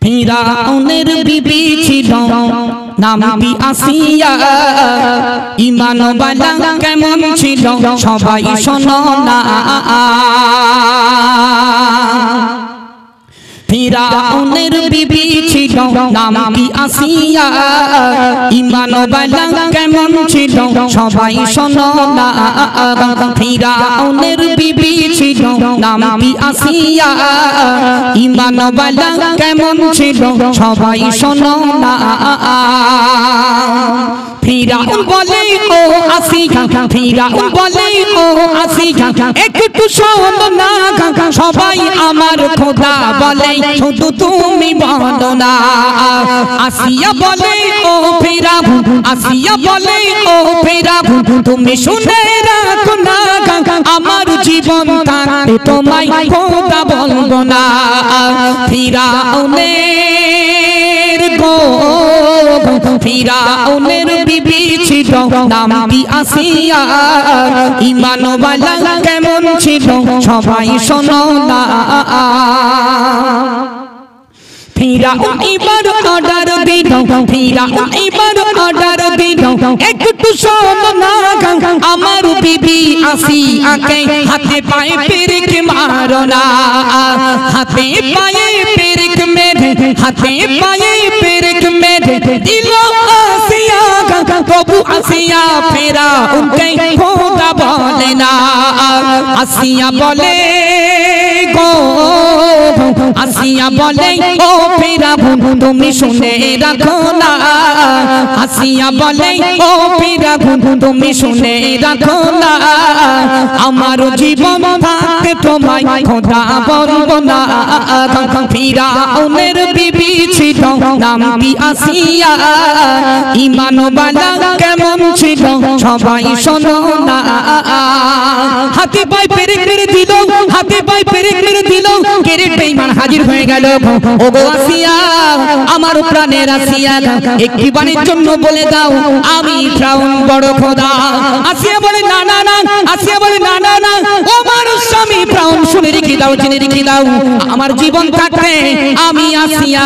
ফিরাউনের বিবি ছিল নামটি আসিয়া ঈমানওয়ালা কেমন ছিল সবাই শোনো না ফিরাউনের বিবি ছিল নামটি আসিয়া ঈমানওয়ালা কেমন ছিল সবাই শোনো না ফিরাউনের বিবি ছিল নামটি আসিয়া ঈমানওয়ালা কেমন ছিল সবাই শোনো না ফিরাউন বলে ও আসিয়া ফিরাউন বলে ও আসিয়া একটু শোনো না সবাই আমার খোদা বলে শুধু তুমি বলো না আসিয়া বলে ও ফিরাউন আসিয়া বলে ও ফিরাউন তুমি শুনে রাখো না আমার জীবন থাকতে তোমায় খোদা বলবো না ফিরাউনের গো ফিরাউনের বিবি ছিল নামটি আসিয়া ঈমানওয়ালা কেমন ছিল সবাই শোনো না ফিরাউন এবার অর্ডার দিল ফিরাউন এবার অর্ডার দিল একটু শোনো না আমার বিবি আসিয়াকে হাতে পায়ে পেরেক মারো না হাতে পায়ে পেরেক মেরে হাতে পায়ে পেরেক মেরে দিল আসিয়া তবু আসিয়া ফিরাউনকে খোদা বলে না আসিয়া বলে গো আসিয়া বলে ও ফিরাউন তুমি শুনে রাখো না আসিয়া বলে ও ফিরাউন তুমি শুনে রাখো না আমার জীবন থাকতে তোমায় খোদা বলবো না ফিরাউনের বিবি ছিল নামটি আসিয়া ঈমানওয়ালা কেমন ছিল সবাই শোনো না হাতে পায়ে পেরেক মেরে দিল হাতে পায়ে পেরেক মেরে দিল কেরে বেঈমান হাজির হয়ে গেল ও গো আসিয়া আমার প্রাণের আসিয়া একটি বাণীর জন্য বলে দাও আমি ফিরাউন বড় খোদা আসিয়া বলে না না না আসিয়া বলে না না না ও আমার স্বামী ফিরাউন শুনে রেখে দাও জেনে রেখে দাও আমার জীবন থাকতে আমি আসিয়া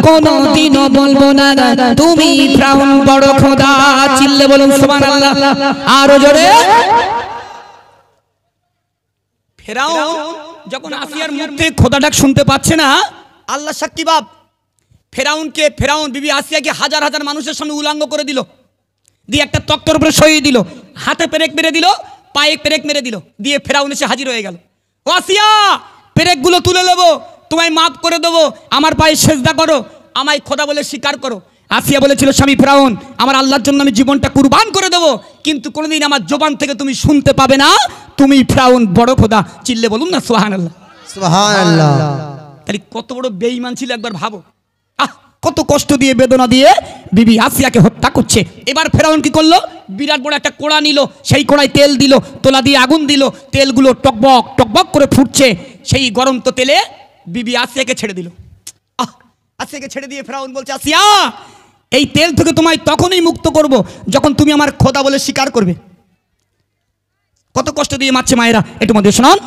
কোনোদিনও বলবো না তুমি ফিরাউন বড় খোদা চিল্লে বলুন সুবহানাল্লাহ আরো জোরে ফিরাউন যখন আসিয়ার মুখ থেকে খোদা ডাক শুনতে পাচ্ছে না আল্লাহ সাক্ষী বাপ ফেরাউন বিবি আসিয়াকে হাজার হাজার মানুষের সামনে উলঙ্গ করে দিল দিয়ে একটা তক্তর উপরে শুইয়ে দিল হাতে পেরেক মেরে দিল পায়ে পেরেক মেরে দিল দিয়ে ফেরাউন এসে হাজির হয়ে গেল ও আসিয়া পেরেকগুলো তুলে নেবো তোমায় মাফ করে দেবো আমার পায়ে সেজদা করো আমায় খোদা বলে স্বীকার করো আসিয়া বলেছিল স্বামী ফিরাউন আমার আল্লাহর জন্য আমি জীবনটা কুরবান করে দেবো কিন্তু কোনোদিন আমার জবান থেকে তুমি শুনতে পাবে না তুমি ফিরাউন বড় খোদা চিল্লে বলুন না সুবহানাল্লাহ সুবহানাল্লাহ তাহলে কত বড় বেঈমান ছিল একবার ভাবো কত কষ্ট দিয়ে বেদনা দিয়ে বিবি আসিয়াকে হত্যা করছে এবার ফেরাউন কি করলো বিরাট বড় একটা কোড়া নিল সেই কোড়ায় তেল দিল তোলা দিয়ে আগুন দিল তেলগুলো টকবক টকবক করে ফুটছে সেই গরম তো তেলে বিবি আসিয়াকে ছেড়ে দিল আসিয়াকে ছেড়ে দিয়ে ফেরাউন বলছে আসিয়া এই তেল থেকে তোমায় তখনই মুক্ত করব যখন তুমি আমার খোদা বলে স্বীকার করবে কত কষ্ট দিয়ে মারছে মায়েরা একটু মধ্যে শোনান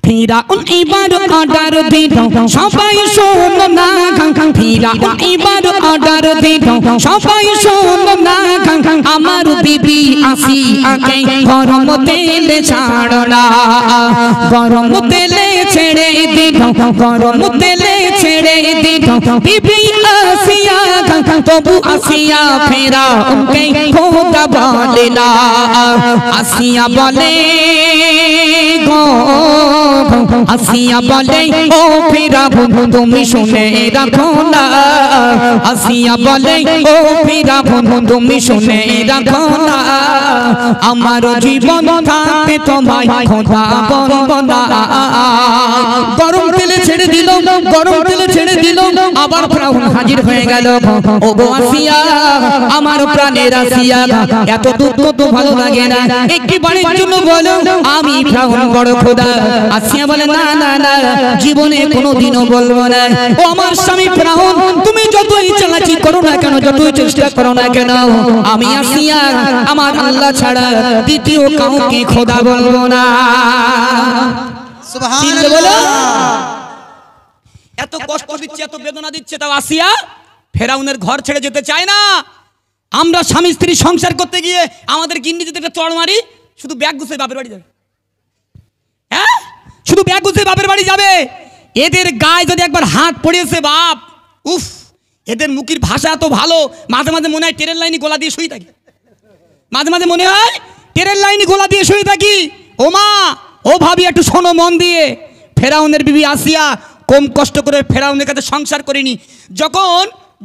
ফিরাউন এবার অর্ডার দিল সবাই শোনো না ফিরাউন এবার অর্ডার দিল সবাই শোনো না আমার বিবি আসিয়াকে গরম তেলে ছাড়ো না গরম তেলে ছেড়ে দিল গরম তেলে ছেড়ে দিল বিবি আসিয়া তবু আসিয়া ফিরাউনকে খোদা বলে না আসিয়া বলে গো আসিয়া বলে ও ফিরাউন তুমি শুনে রাখো না আসিয়া বলে ও ফিরাউন তুমি শুনে রাখো না আমার জীবন থাকতে তোমায় খোদা বলবো না গরম তেলে ছেড়ে দিল গরম তেলে ছেড়ে দিল আবার ফিরাউন হাজির হয়ে গেল ও গো আসিয়া আমার প্রাণের আসিয়া এত দুঃখ তো ভালো লাগে না একটি বারের জন্য বলো আমি ফিরাউন বড় খোদা আসিয়া বলে না না না জীবনে কোনোদিনও বলবো না ও আমার স্বামী ফিরাউন তুমি যতই চালাকি করো না কেন যতই চেষ্টা করো না কেন আমি আসিয়া আমার আল্লাহ ছাড়া দ্বিতীয় কাউকে খোদা বলবো না সুবহানাল্লাহ এত কষ্ট দিচ্ছে, এত বেদনা দিচ্ছে, তাও আসিয়া ফেরাউনের ঘর ছেড়ে যেতে চায় না। আমরা স্বামী স্ত্রী সংসার করতে গিয়ে আমাদের গিন্নি যদি একটা চড় মারি, শুধু ব্যাগ গুছিয়ে বাপের বাড়ি যাবে। হ্যাঁ, শুধু ব্যাগ গুছিয়ে বাপের বাড়ি যাবে। এদের গায়ে যদি একবার হাত পড়েছে বাপ, উফ, এদের মুখের ভাষা এত ভালো, মাঝে মাঝে মনে হয় ট্রেনের লাইনে গোলা দিয়ে শুয়ে থাকি। মাঝে মাঝে মনে হয় ট্রেনের লাইনে গোলা দিয়ে শুয়ে থাকি। ও মা, ও ভাবি, একটু শোনো মন দিয়ে। ফেরাউনের বিবি আসিয়া কম কষ্ট করে ফেরাউনের কাছে সংসার করেনি।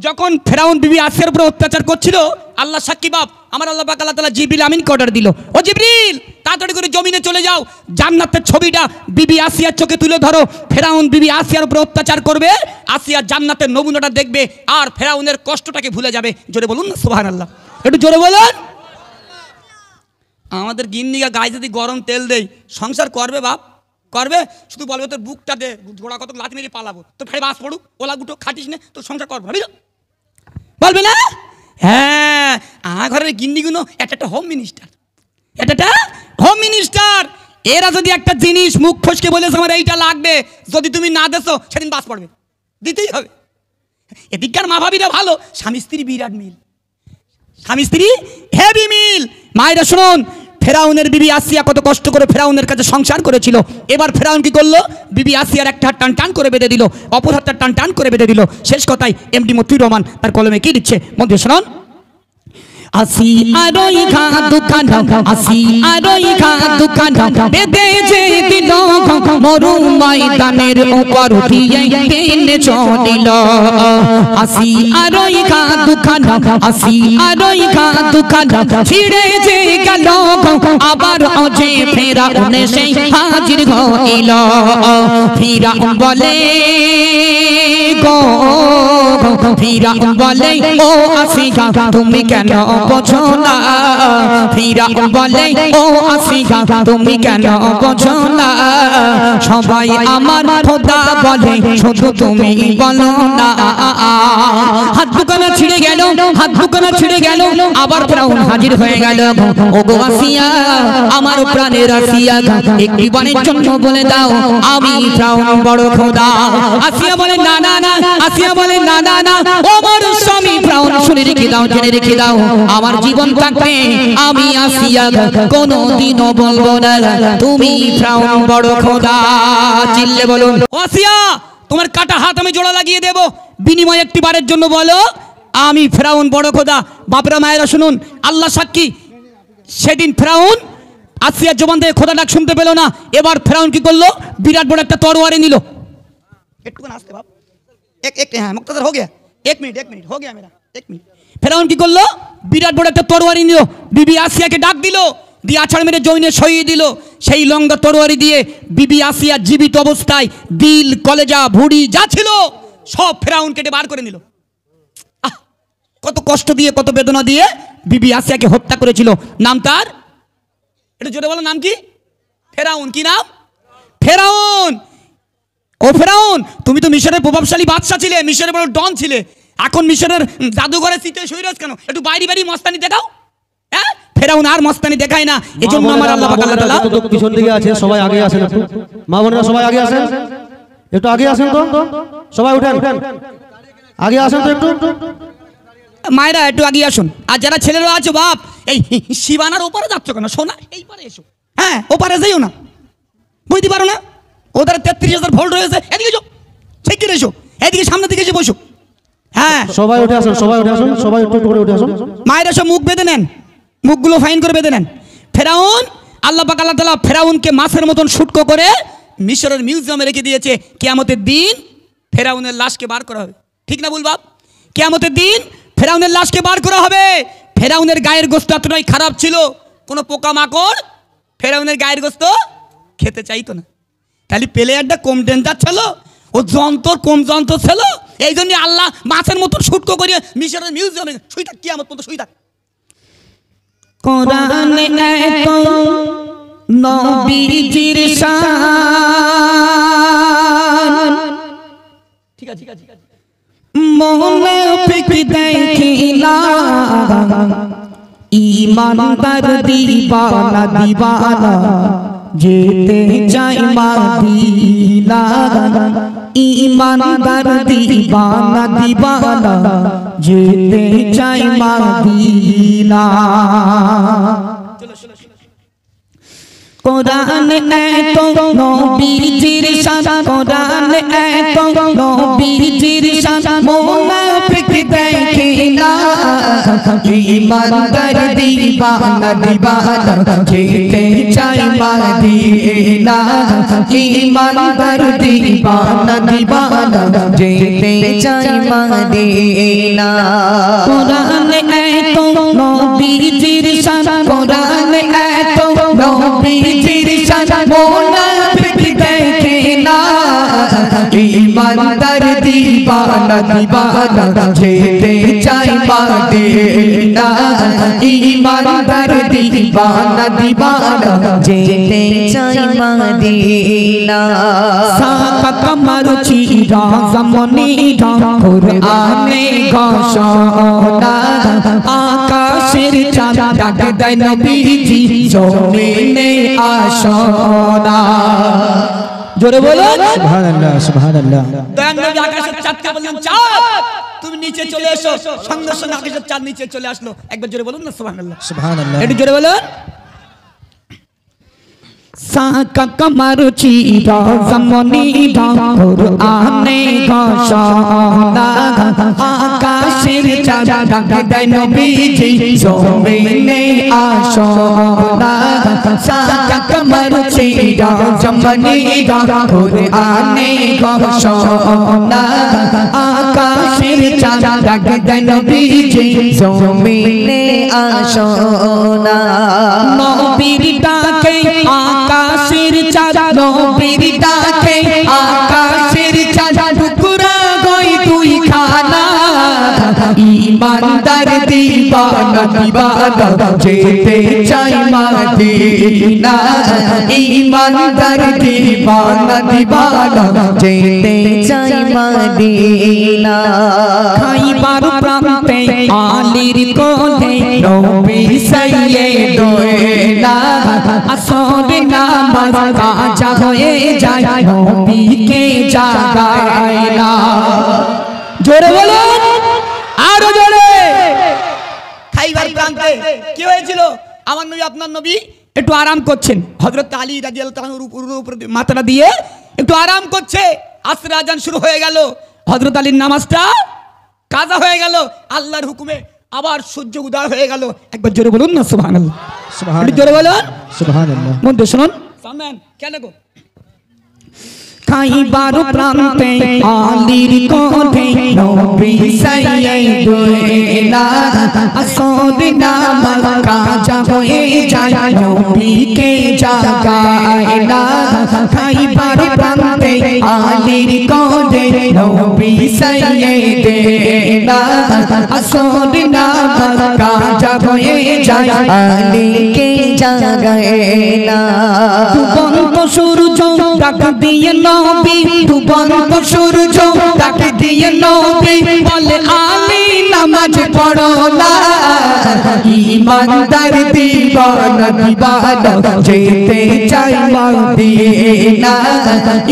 যখন ফেরাউন বিবি আসিয়ার উপরে অত্যাচার করছিল, আল্লাহ সাক্ষী বাপ, আমার আল্লাহ পাক আল্লাহ তাআলা জিবরিল আমিনকে অর্ডার দিল, ও জিবরিল তাড়াতাড়ি করে জমিনে চলে যাও, জান্নাতের ছবিটা বিবি আসিয়ার চোখে তুলে ধরো। ফেরাউন বিবি আসিয়ার উপরে অত্যাচার করবে, আসিয়া জান্নাতের নমুনাটা দেখবে আর ফেরাউনের কষ্টটাকে ভুলে যাবে। জোরে বলুন না সুবহানাল্লাহ, একটু জোরে বলুন। আমাদের গিন্নিকা গায়ে যদি গরম তেল দেই, সংসার করবে বাপ? করবে? শুধু বলবে তোর বুকটা দে, ঘোড়া কত লাথি মেরে পালাবো, তোর ফেরে বাস পড়ুক, ওলা গুটো খাটিস না, তোর সংসার করবো, বলবে না? হ্যাঁ, আমার ঘরের গিন্নিগুলো একটা হোম মিনিস্টার, একটা হোম মিনিস্টার। এরা যদি একটা জিনিস মুখ ফসকে বলেছে আমার এইটা লাগবে, যদি তুমি না দেছো সেদিন বাস পড়বে, দিতেই হবে। এদিককার মা ভাবিরা ভালো, স্বামী স্ত্রী বিরাট মিল, স্বামী স্ত্রী হেভি মিল। মায়েরা শুনুন, ফেরাউনের বিবি আসিয়া কত কষ্ট করে ফেরাউনের কাছে সংসার করেছিল। এবার ফেরাউন কি করলো? বিবি আসিয়ার একটা হাত টান টান করে বেঁধে দিল, অপর হাতটা টান টান করে বেঁধে দিল। শেষ কথায় এমডি মতিউর রহমান তার কলমে কি দিচ্ছে মধ্যে শুনুন। আসি আরই খা দুখান, আসি আরই খা দুখান, বেদে যে দিল মরু ময়দানের উপর দিয়ে টেনে চলিল। আসি আরই খা দুখান, আসি আরই খা দুখান, ছিড়ে যে গেল আবার অজে ফেরাউন সেই হাজির হইল। ফিরাউন বলে গো, ফিরাউন বলে ও আসিয়া তুমি কেন বোঝো না? ফিরাউন বলে ও আসিয়া তুমি কেন বোঝো না? সবাই আমার খোদা বলে শুধু তুমি বলো না। হাত দুখানা ছিঁড়ে গেল, হাত দুখানা ছিঁড়ে গেল, আবার ফিরাউন হাজির হয়ে গেল। ও গো আসিয়া, আমার প্রাণের আসিয়া, একটি বারের জন্য বলে দাও আমি ফিরাউন বড় খোদা। আসিয়া বলে না না না, আসিয়া বলে না না না, ও আমার স্বামী ফিরাউন, শুনে রেখে দাও, জেনে রেখে দাও, আমার জীবন থাকবে আমি আসিয়া কোনোদিনও বলবো না তুমি ফিরাউন বড় খোদা। চিল্লে বলুন, আসিয়া তোমার কাটা হাত আমি জোড়া লাগিয়ে দেব, বিনিময়ে একটি বারের জন্য বলো আমি ফিরাউন বড় খোদা। বাপরা মায়েরা শুনুন, আল্লাহ সাক্ষী, সেদিন ফিরাউন আসিয়ার জবান থেকে খোদা ডাক শুনতে পেল না। এবার ফিরাউন কি করলো? বিরাট বড় একটা তরোয়ারি নিল। একটুখানি আসতে বাপ, হ্যাঁ মুক্তাদার হো গিয়া, এক মিনিট হো গিয়া মেরা, এক মিনিট। ফেরাউন কি করলো? বিরাট বড় একটা তরোয়ারি নিল, বিবি আসিয়াকে ডাক দিল, দিয়ে আছাড় মেরে জৈনে সইয়ে দিল। সেই লঙ্গা তরোয়ারি দিয়ে বিবি আসিয়া জীবিত অবস্থায় দিল, কলেজা, ভুঁড়ি যা ছিল সব ফেরাউন কেটে বার করে নিল। কত কষ্ট দিয়ে, কত বেদনা দিয়ে বিবি আসিয়াকে হত্যা করেছিল। নাম তার, এটা জোরে বলো, নাম কি? ফেরাউন। কি নাম? ফেরাউন। ও ফেরাউন, তুমি তো মিশরের প্রভাবশালী বাদশা ছিলে, মিশরের বড় ডন ছিলে, এখন মিশরের জাদুঘরে শীতে শরীর কেন? একটু বাইরে বাইরে মস্তানি দেখাও। হ্যাঁ, ফেরাউন আর মস্তানি দেখায় না। এই জন্য আমার আল্লাহ পাক আল্লাহ তাআলা পিছন দিকে আছে, সবাই আগে আসেন, একটু মা বোনেরা সবাই আগে আসেন, একটু আগে আসেন তো, সবাই উঠেন, আগে আসেন তো একটু, মায়েরা একটু আগে আসুন। আর যারা ছেলেরা আছো বাপ, এই শিবানার ওপারে যাচ্ছ কেন? সোনা এই পারে এসো। হ্যাঁ, ওপারে যাইও না, বুঝতে পারো না? ওদের 33,000 ভোল্ট রয়েছে, এদিকে এসো, ঠিক করে এসো, এদিকে সামনের দিকে এসে বসো। হ্যাঁ, সবাই উঠে আসুন, সবাই উঠে আসুন, সবাই একটু করে উঠে আসুন। মায়েরা সব মুখ বেঁধে নেন, মুখগুলো ফাইন করে বেঁধে নেন। ফেরাউন, আল্লাহ পাক আল্লাহ তাআলা ফেরাউনকে মাছের মতন শুটকো করে মিশরের মিউজিয়ামে রেখে দিয়েছে। কিয়ামতের দিন ফেরাউনের লাশকে বার করা হবে, ঠিক না বলবাব? কিয়ামতের দিন ফেরাউনের লাশকে বার করা হবে। ফেরাউনের গায়ের গোশত এতটাই খারাপ ছিল, কোনো পোকামাকড় ফেরাউনের গায়ের গোশত খেতে চাইতো না। তাহলে প্লেয়ারটা কম ডেঞ্জার ছিল, ও যন্ত্র কম যন্ত্র ছিল, এই জন্য আল্লাহ মাছের মতন শুটকো করে মিশরের মিউজিয়ামে শুই থাক, কিয়ামত পর্যন্ত শুই থাক। কোরআনে এত নবীজির শান, ঠিক আছে, মুনাফিক দেখিলা ইমানদার দিবানা দিবানা যেতে চাই মদিনা ঈমানদার দিবানা দিবানা যেতে চাই মদিনা কোরআন এত নবীজির শান কোরআন এত নবীজির শান মুনাফিক দেখে না ঈমানদার দিবানা দিবানা যেতে চাই মদিনা ঈমানদার দিবানা দিবানা যেতে চাই মদিনা কোরআন এত নবীজির শান কোরআন এত নবীজির শান মুনাফিক দেখে না ঈমানদার দিবানা দিবানা যেতে চাই মদিনা ঈমানদার দিবানা দিবানা যেতে চাই মদিনা সাকা কমর চিরা জমনি কুরআনে ঘোষণা আকাশের চাঁদ ডাক দেয় নবীজি জমিনে আসনা জোরে বলো সুবহানাল্লাহ সুবহানাল্লাহ দয়ান নবী আকাশের চাঁদকে বললেন চাঁদ তুমি নিচে চলে এসো সঙ্গে সঙ্গে আকাশের চাঁদ নিচে চলে আসলো একবার জোরে বলুন না সুবহানাল্লাহ সুবহানাল্লাহ একটু জোরে বলুন সাকা কমর চিরা জমনি কুরআনে ঘোষণা আকাশের চাঁদ ডাক দেয় নবীজি জমিনে আসনা সাকা কমর চিরা জমনি কুরআনে ঘোষণা আকাশের চাঁদ ডাক দেয় নবীজি জমিনে আসনা নবীর ডাকে আকাশের চাঁদ নবীর ডাকে আকাশের চাঁদ টুকরা গই তুই খানা ঈমানদার দিবানা দিবানা যেতে চাই মদিনা ঈমানদার দিবানা দিবানা যেতে চাই মদিনা খাইবার প্রান্তে আলীর কোলে নবী সাইয়েদনা আসর নামাজ কাজা হয়ে যায় নবীকে জাগায় না জোরে বলুন আরো জোরে খাইবার প্রান্তে কি হয়েছিল আমার নবী আপনার নবী একটু আরাম করছেন হযরত আলী রাদিয়াল্লাহু তাআলার উপর মাথাটা দিয়ে একটু আরাম করছে আসর আযান শুরু হয়ে গেল হযরত আলীর নামাজটা কাজা হয়ে গেল আল্লাহর হুকুমে আবার সূর্য উদয় হয়ে গেল একবার জোরে বলুন না সুবহানাল্লাহ সুবহানাল্লাহ জোরে বলুন সুবহানাল্লাহ মন দিয়ে শুনুন সামনে কেন গো খাইবার প্রান্তে আলীর কোলে নবী সাইয়েদনা আসর নামাজ কাজা হয়ে যায় নবীকে জাগায় না খাইবার প্রান্তে আলীর কোলে নবী সাইয়েদনা আসর নামাজ কাজা হয়ে যায় আলীকে জাগায় না দুবন্ত সূর্য ডাক দিয়ে নবী দুবন্ত সূর্য ডাক দিয়ে নবী বলে আলী নামাজ পড়ো না ঈমানদার দিবানা দিবানা যেতে চাই মদিনা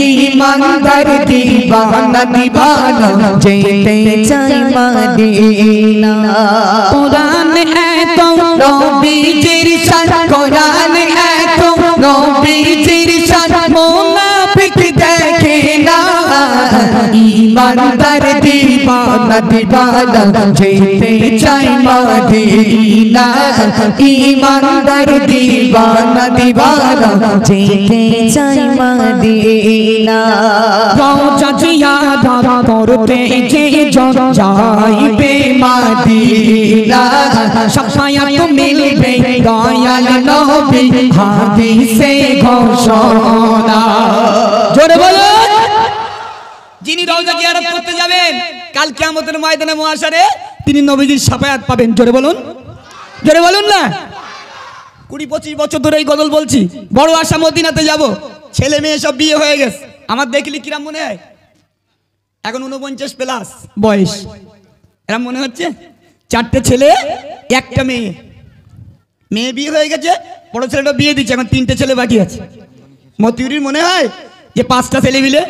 ঈমানদার দিবানা দিবানা যেতে চাই মদিনা কোরআন এত নবীজির শান কোরআন এত নবীজির শান মুনাফিক দেখে না ঈমানদার দিবানা দিবানা যেতে চাই মদিনা ঈমানদার দিবানা দিবানা যেতে চাই মদিনা রওজা জিয়ারত করতে যে জন যাইবে মদিনা শাফায়াত মিলবে দয়াল নবী হাদিসে ঘোষণা জোরে বলুন যিনি রওজা জিয়ারত করতে যাবেন কাল কিয়ামতের ময়দানে মুহাশারে তিনি নবীজির শাফায়াত পাবেন জোরে বলুন না 20-25 বছর ধরে এই গজল বলছি বড় আশা মদিনাতে যাব ছেলে মেয়ে সব বিয়ে হয়ে গেছে আমার দেখলি কিরাম মনে হয় এখন 49 প্লাস বয়স এরকম মনে হচ্ছে 4টে ছেলে একটা মেয়ে বিয়ে হয়ে গেছে বড় ছেলেটা বিয়ে দিচ্ছে এখন 3টে ছেলে বাকি আছে মতিউরির মনে হয় যে 5টা ছেলে মিলে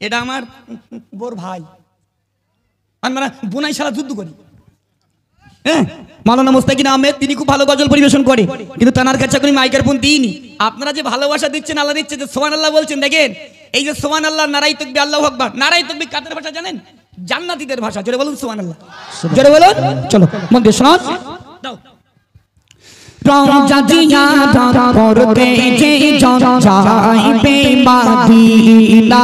এটা আমার বোর ভাই, আমরা বোনাই সারা যুদ্ধ করি। হ্যাঁ, মাওলানা মুস্তাকিন আহমেদ তিনি খুব ভালো গজল পরিবেশন করে, কিন্তু তানার কাছে কোনো মাইকের ফোন দিইনি। আপনারা যে ভালোবাসা দিচ্ছেন, আল্লাহ দিচ্ছে, যে সুবহানাল্লাহ বলছেন, দেখেন এই যে সুবহানাল্লাহ, নারাই তাকবীর, আল্লাহু আকবার। নারাই তাকবীর কাদের ভাষা জানেন? জান্নাতীদের ভাষা। জোরে বলুন সুবহানাল্লাহ, জোরে বলুন। চলো মন দিয়ে শোনান। দাও রওজা জিয়ারত করতে যে জন যাইবে মদিনা,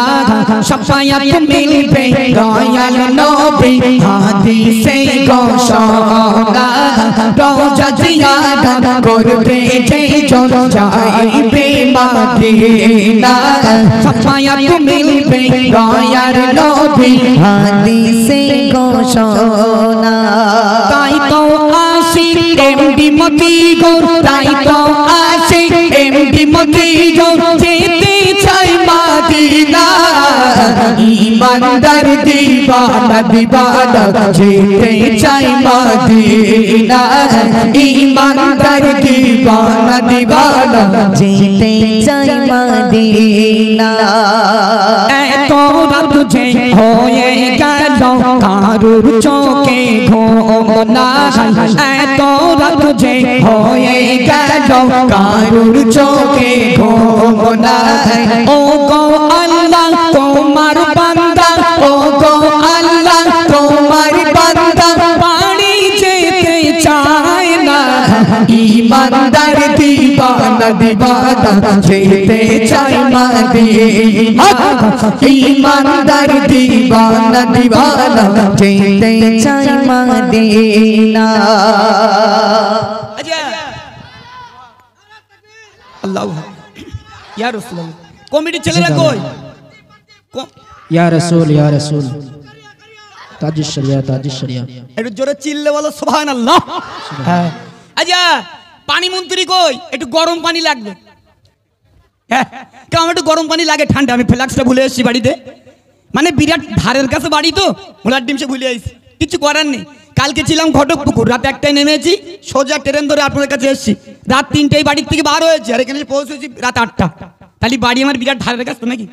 শাফায়াত মিলবে দয়াল নবী হাদিসে ঘোষণা। রওজা জিয়ারত করতে যে জন যাইবে মদিনা, শাফায়াত মিলবে দয়াল নবী হাদিসে ঘোষণা। তাই তো আশিক এমডি মতি গৌর, তাই তো আশিক এমডি মতি গৌর, যেতে চাই মদিনা। ইমানদার দিওয়ানা দিওয়ানা, যেতে চাই মদিনা। ইমানদার দিওয়ানা দিওয়ানা, যেতে চাই মদিনা। এত রাত যে হয়ে গেল কারুর চোখে ঘুম নাই, এত রাত যে হয়ে গেল কারুর চোখে ঘুম নাই। ও গো আল্লাহ তোমার বান্দা, ও গো আল্লাহ তোমার বান্দা, বাড়ি যেতে চায় না। ইমানদার দিওয়ানা দিওয়ানা, যেতে চাই মদিনা। ইমানদার দিওয়ানা দিওয়ানা, যেতে চাই মদিনা। আল্লাহু ইয়া রাসূলুল্লাহ। কমিটির ছেলেরা কই? ইয়া রাসূল, ইয়া রাসূল, তাজিশ শরিয়া, তাজিশ শরিয়া। একটু জোরে চিল্লে বলো সুবহানাল্লাহ। হ্যাঁ, আচ্ছা পানি মন্ত্রী কই? একটু গরম পানি লাগবে। হ্যাঁ, কেমন একটু গরম পানি লাগে, ঠান্ডা। আমি ফ্লাক্সটা ভুলে এসেছি বাড়িতে, মানে বিরাট ধারের কাছে বাড়ি তো, মোলার ডিম সে ভুলে আসছি, কিছু করার নেই। কালকে ছিলাম ঘটকপুকুর, রাত 1টায় নেমেছি, সোজা ট্রেন ধরে আপনাদের কাছে এসেছি। রাত 3টায় বাড়ির থেকে বার হয়েছি, আর এখানে পৌঁছেছি রাত 8টা। তাহলে বাড়ি আমার বিরাট ধারের কাছে তো নাকি?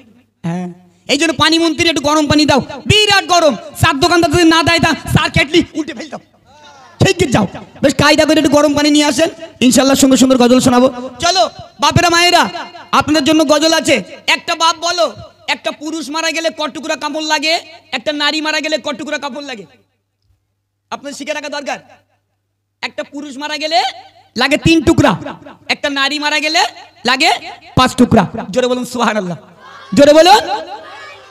হ্যাঁ, এই জন্য পানি মন্ত্রী একটু গরম পানি দাও, বিরাট গরম। চার দোকানদার যদি না দেয় তা চার কেটলি উল্টে ফেল দাও, ঠিক যাও। বেশ কায়দা করে একটু গরম পানি নিয়ে আসেন, ইনশাল্লাহ সুন্দর সুন্দর গজল শোনাবো। চলো বাপেরা মায়েরা, আপনাদের জন্য গজল আছে। একটা বাপ বলো, একটা পুরুষ মারা গেলে কটুকুরা কাপড় লাগে, একটা নারী মারা গেলে কটুকুরা কাপড় লাগে? আপনাদের শিখে রাখা দরকার। একটা পুরুষ মারা গেলে লাগে 3 টুকরা, একটা নারী মারা গেলে লাগে 5 টুকরা। জোরে বলুন সুবহানাল্লাহ, জোরে বলুন।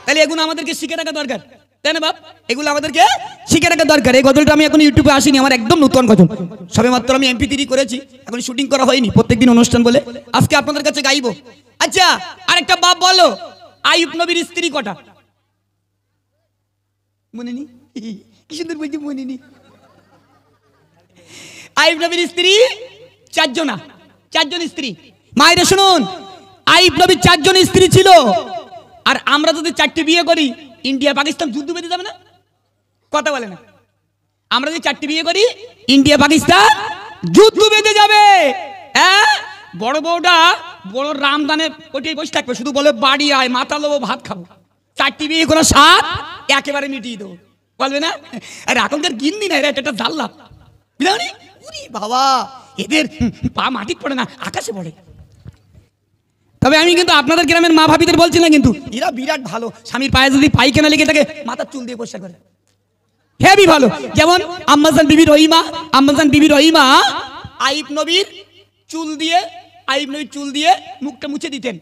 তাহলে এগুলো আমাদেরকে শিখে রাখা দরকার, তাই না বাপ? এগুলো আমাদেরকে শিখে রাখা দরকার। এই গজলটা আমি এখন ইউটিউবে আসিনি, আমার একদম নতুন গজল, সবে মাত্র আমি MP3 করেছি, এখন শুটিং করা হয়নি, প্রত্যেকদিন অনুষ্ঠান বলে আজকে আপনাদের কাছে গাইবো। আচ্ছা, আরেকটা বাপ বলো, আইয়ুব নবীর স্ত্রী কটা? মনে নি? কি সুন্দর বলছি, মনে নি। আইয়ুব নবীর স্ত্রী 4 জনা, 4 জন স্ত্রী। মায়েরা শুনুন, আইয়ুব নবীর 4 জন স্ত্রী ছিল। আর আমরা যদি 4টে বিয়ে করি, ইন্ডিয়া পাকিস্তান যুদ্ধ বেঁধে যাবে না? কথা বলে না? আমরা যদি 4টে বিয়ে করি, ইন্ডিয়া পাকিস্তান যুদ্ধ বেঁধে যাবে। হ্যাঁ, বড় বউটা বড় রামদানে ওইটাই বসে থাকবে, শুধু বলে বাড়ি আয়, মাথা লোবো, ভাত খাবো। 4টে বিয়ে করে স্বাদ একেবারে মিটিয়ে দেবো, বলবে না? আর এখনকার গিন্দি না, এরা একটা জাল্লা, বুঝলি? উরি বাবা, এদের পা মাটি পড়ে না, আকাশে পড়ে। তবে আমি কিন্তু আপনাদের গ্রামের মা ভাবিদের বলছি না, কিন্তু এরা বিরাট ভালো। স্বামীর পায়ে যদি পায়খানা লেগে থাকে, মাথার চুল দিয়ে পরিষ্কার করে, হেবি ভালো। যেমন আম্মাজান বিবি রহিমা, আম্মাজান বিবি রহিমা আইয়ুব নবীর চুল দিয়ে মুখটা মুছে দিতেন।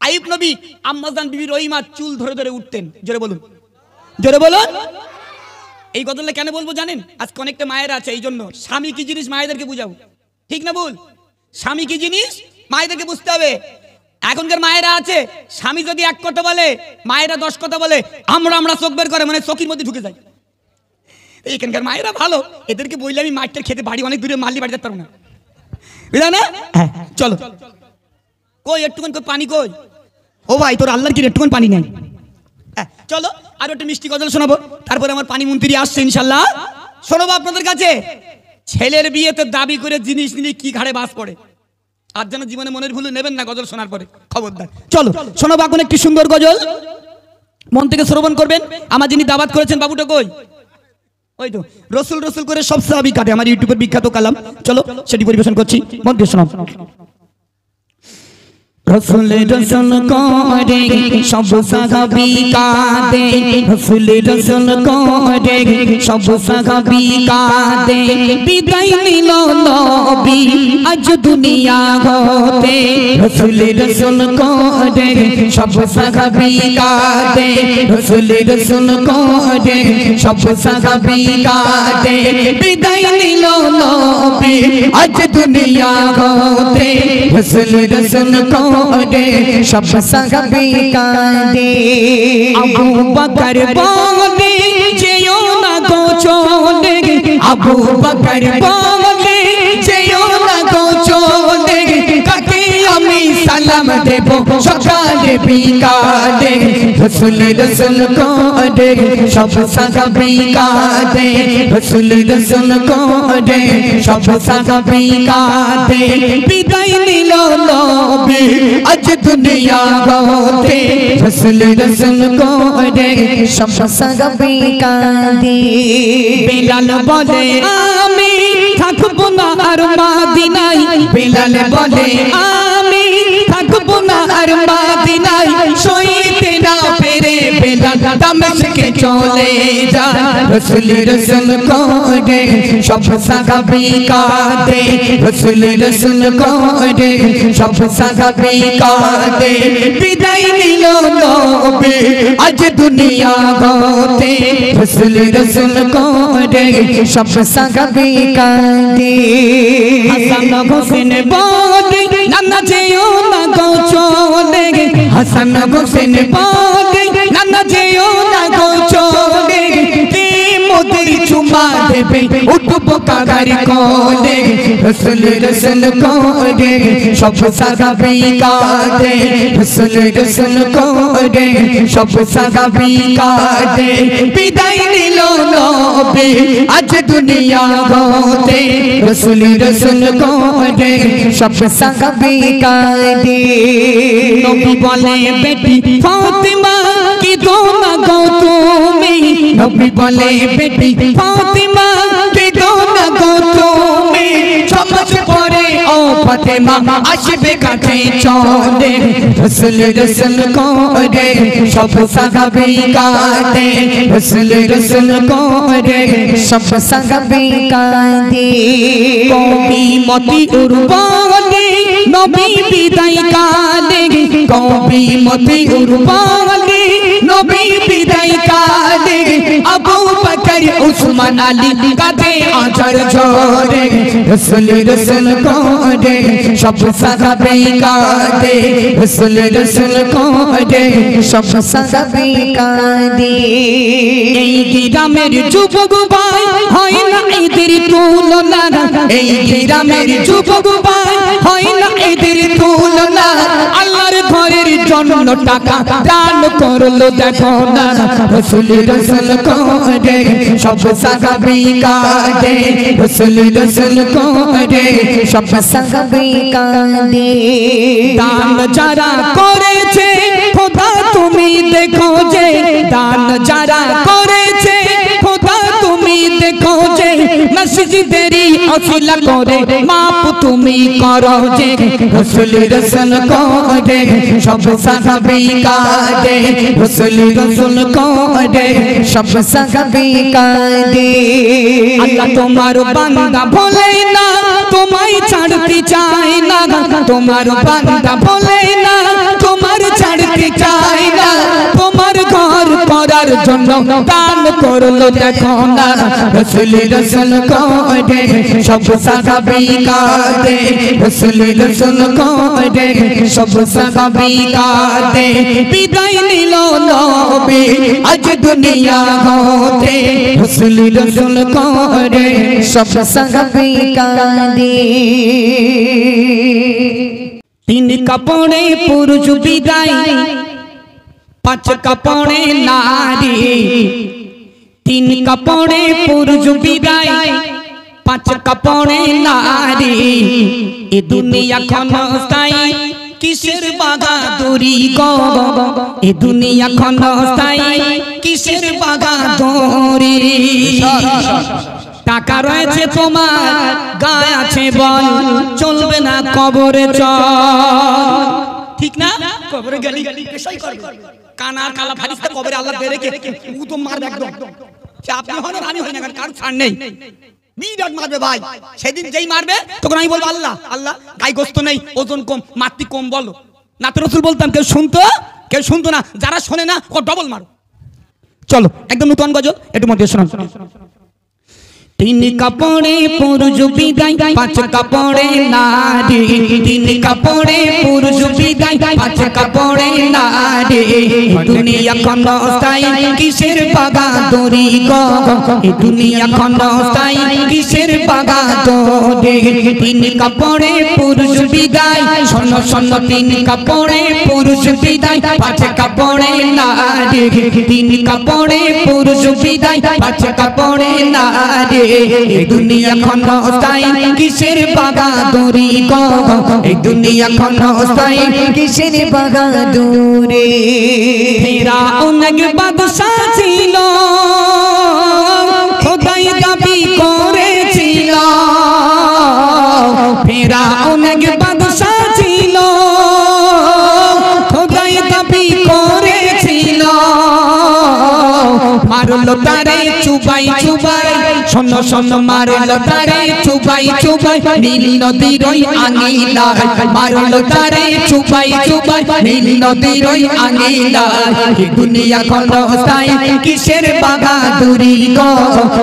আইয়ুব নবী আম্মাজান বিবি রহিমা চুল ধরে ধরে উঠতেন। জোরে বলুন, জোরে বলুন। এই গজলটা কেন বলবো জানেন? আজকে অনেকটা মায়েরা আছে, এই জন্য স্বামী কি জিনিস মায়েদেরকে বুঝাবো, ঠিক না ভুল? স্বামী কি জিনিস মায়েদেরকে বুঝতে হবে। এখনকার মায়েরা আছে, স্বামী যদি 1 কথা বলে, মায়েরা 10 কথা বলে, আমরা চোখ বের করে, মানে চোখের মধ্যে ঢুকে যায়। এখানকার মায়েরা ভালো, এদেরকে বললে আমি মাঠটা খেতে, বাড়ি অনেক দূরে, মারলি বাড়ি যেতে পারবো না, বুঝলা না? চলো, কই একটুখানি পানি কই? ও ভাই, তোর আল্লাহর কি একটুখানি পানি নেই? চলো আর একটা মিষ্টি গজল শোনাবো, তারপরে আমার পানি মন্ত্রী আসছে ইনশাল্লাহ, শোনাবো আপনাদের কাছে। ছেলের বিয়েতে দাবি করে জিনিস নিলে কি ঘাড়ে বাস পড়ে। আর যেন জীবনে মনের ভুল নেবেন না গজল শোনার পরে, খবরদার। চলো শোনাবো এখন একটি সুন্দর গজল, মন থেকে শ্রবণ করবেন। আমার যিনি দাওয়াত করেছেন বাবুটা কই? ওই তো রসুল রসুল করে সব সাহাবী কাটে, আমার ইউটিউবের বিখ্যাত কালাম। চলো সেটি পরিবেশন করছি, মন দিয়ে শোনাও। রসুল রসুল করে সব সাহাবী কাঁদে, রসুল রসুল করে সব সাহাবী কাঁদে, বিদায় নিল নবী আজ দুনিয়া হতে। রসুল রসুল করে সব সাহাবী কাঁদে, রসুল রসুল করে সব সাহাবী কাঁদে, বিদায় নিল নবী আজ দুনিয়া হতে। রসুল রসুল সব সাহাবী কাঁদে। আবু বকর বলে যেও না গো চলে, আবু বকর বলে যেও না গো চলে, কাকে আমি সালাম দেব সকালে বিকালে। রসুল রসুল করে সব সাহাবী কাঁদে, রসুল রসুল করে সব সাহাবী কাঁদে, বিদায় নিল নবী আজ দুনিয়া হতে। রসুল রসুল করে সব সাহাবী কাঁদে। বেলাল বলে আমি থাকবো না আর মদিনায়, বেলাল বলে আমি থাকবো না আর মদিনায়, সইতে না পেরে বেলাল দামেস্কে চলে যায়। রসুল রসুল করে সব সাহাবী কাঁদে, রসুল রসুল করে সব সাহাবী কাঁদে, বিদায় নিল নবী আজ দুনিয়া হতে। রসুল রসুল করে সব সাহাবী কাঁদে। হাসান হোসেন বলে নানা যেও না গো চলে, হাসান হোসেন বলে নানা যেও না গো চলে, মোদের চুমা দেবে উঠবো কাগার কোলে। রসুল রসুল করে সব সাহাবী কাঁদে, রসুল রসুল করে সব সাহাবী কাঁদে, বিদায় নিল নবী আজ দুনিয়া হতে। রসুল রসুল করে সব সাহাবী কাঁদে। নবী বলে বেটি ফাতিমা কি দো না গো তুমি, নবী বলে বেটি ফাতিমা কি দো না গো তুমি, সমাজ পরে ও ফাতেমা আসবে কাছে চলে। রসুল রসুল করে সব সাহাবী কাঁদে, রসুল রসুল করে সব সাহাবী কাঁদে। কবি মতি উর্বলে নবী বিদায় কালে, কবি মতি উর্বলে নবী বিদায় কালে, আবু বকর উসমান আলী কাঁদে আঁচল ঝরে। রসুল রসুল করে সব সাহাবী কাঁদে, রসুল রসুল করে সব সাহাবী কাঁদে। এই গ্রামের যুবক ভাই হয় না এদের তুলনা, এই গ্রামের যুবক ভাই হয় না এদের তুলনা, আল্লাহর ঘরের জন্য টাকা দান করলো দেখো না। রসুল রসুল করে সব সাহাবী কাঁদে, রসুল রসুল করে সব সাহাবী কাঁদে। দান যারা করেছে খোদা তুমি দেখো যে, দান যারা করেছে খোদা তুমি দেখো যে, মসজিদেরই ওসিলা করে মাপ তুমি করো যে। রসুল রসুল করে সব সাহাবী কাঁদে, রসুল রসুল করে সব সাহাবী কাঁদে। আল্লাহ তোমার বান্দা বলে না তোমায় ছাড়তে চায় না, তোমার বান্দা বলে না তোমার ছাড়তে চায় না, তোমার ঘর করার জন্য দান করলো দেখো না। রসুল রসুল করে সব সাহাবী কাঁদে, রসুল রসুল করে সব সাহাবী কাঁদে, বিদায় নিল নবী আজ দুনিয়া হতে। রসুল রসুল করে সব সাহাবী কাঁদে। তিন কাপড়ে পুরুষ বিদায়, পাঁচ কাপড়ে নারী, তিন কাপড়ে পুরুষ বিদায়, পাঁচ কাপড়ে নারী এ দুনিয়া ক্ষণস্থায়ী কিসের বাগাদুরি গো এ দুনিয়া ক্ষণস্থায়ী কিসের বাগাদুরি টাকা রয়েছে তোমার গায়ে আছে বল চলবে না কবরে চল ঠিক না কবরে গেলি পেশাই করবে কানা কালা ফারিস্তা কবরে আল্লাহ দে রেখে ও তো মারবে একদম সে আপনি হন রানী হয় না কার ছাড় নেই বিরাট মারবে ভাই সেদিন যেই মারবে তখন আমি বলবো আল্লাহ আল্লাহ গায়ে গোস্ত নেই ওজন কম মাতৃ কম বলো নাতে রসুল বলতাম কেউ শুনতো না যারা শোনে না ও ডবল মারো চলো একদম নতুন গজল একটু মধ্যে শোনান তিন কাপড়ে পুরুষ বিদায় পাঁচ কাপড়ে নারী তিন কাপড়ে পুরুষ বিদায় পাঁচ কাপড়ে নারী দুনিয়া ক্ষণস্থায়ী কিসের বাগাদুরি গো এই দুনিয়া ক্ষণস্থায়ী কিসের বাগাদুরি তিন কাপড়ে পুরুষ বিদায় শোনো শোনো তিন কাপড়ে পুরুষ বিদায় পাঁচ কাপড়ে নারী তিন কাপড়ে পুরুষ বিদায় পাঁচ কাপড়ে নারী এই দুনিয়া ক্ষণস্থায়ী কিসের বাগাদুরি গো এই দুনিয়া ক্ষণস্থায়ী কিসের বাগাদুরি ফিরাউন এক বাদশা ছিল খোদাই দাবি করেছিল ফিরাউন এক বাদশা ছিল খোদাই দাবি করেছিল মারলো তারে চুবাই চুবাই শোনো শোনো মারলো তারে চুবাই চুবাই নীল নদীর ওই আঙিনায় মারলো তারে চুবাই চুবাই নীল নদীর ওই আঙিনায় এই দুনিয়া ক্ষণস্থায়ী কিসের বাগাদুরি গো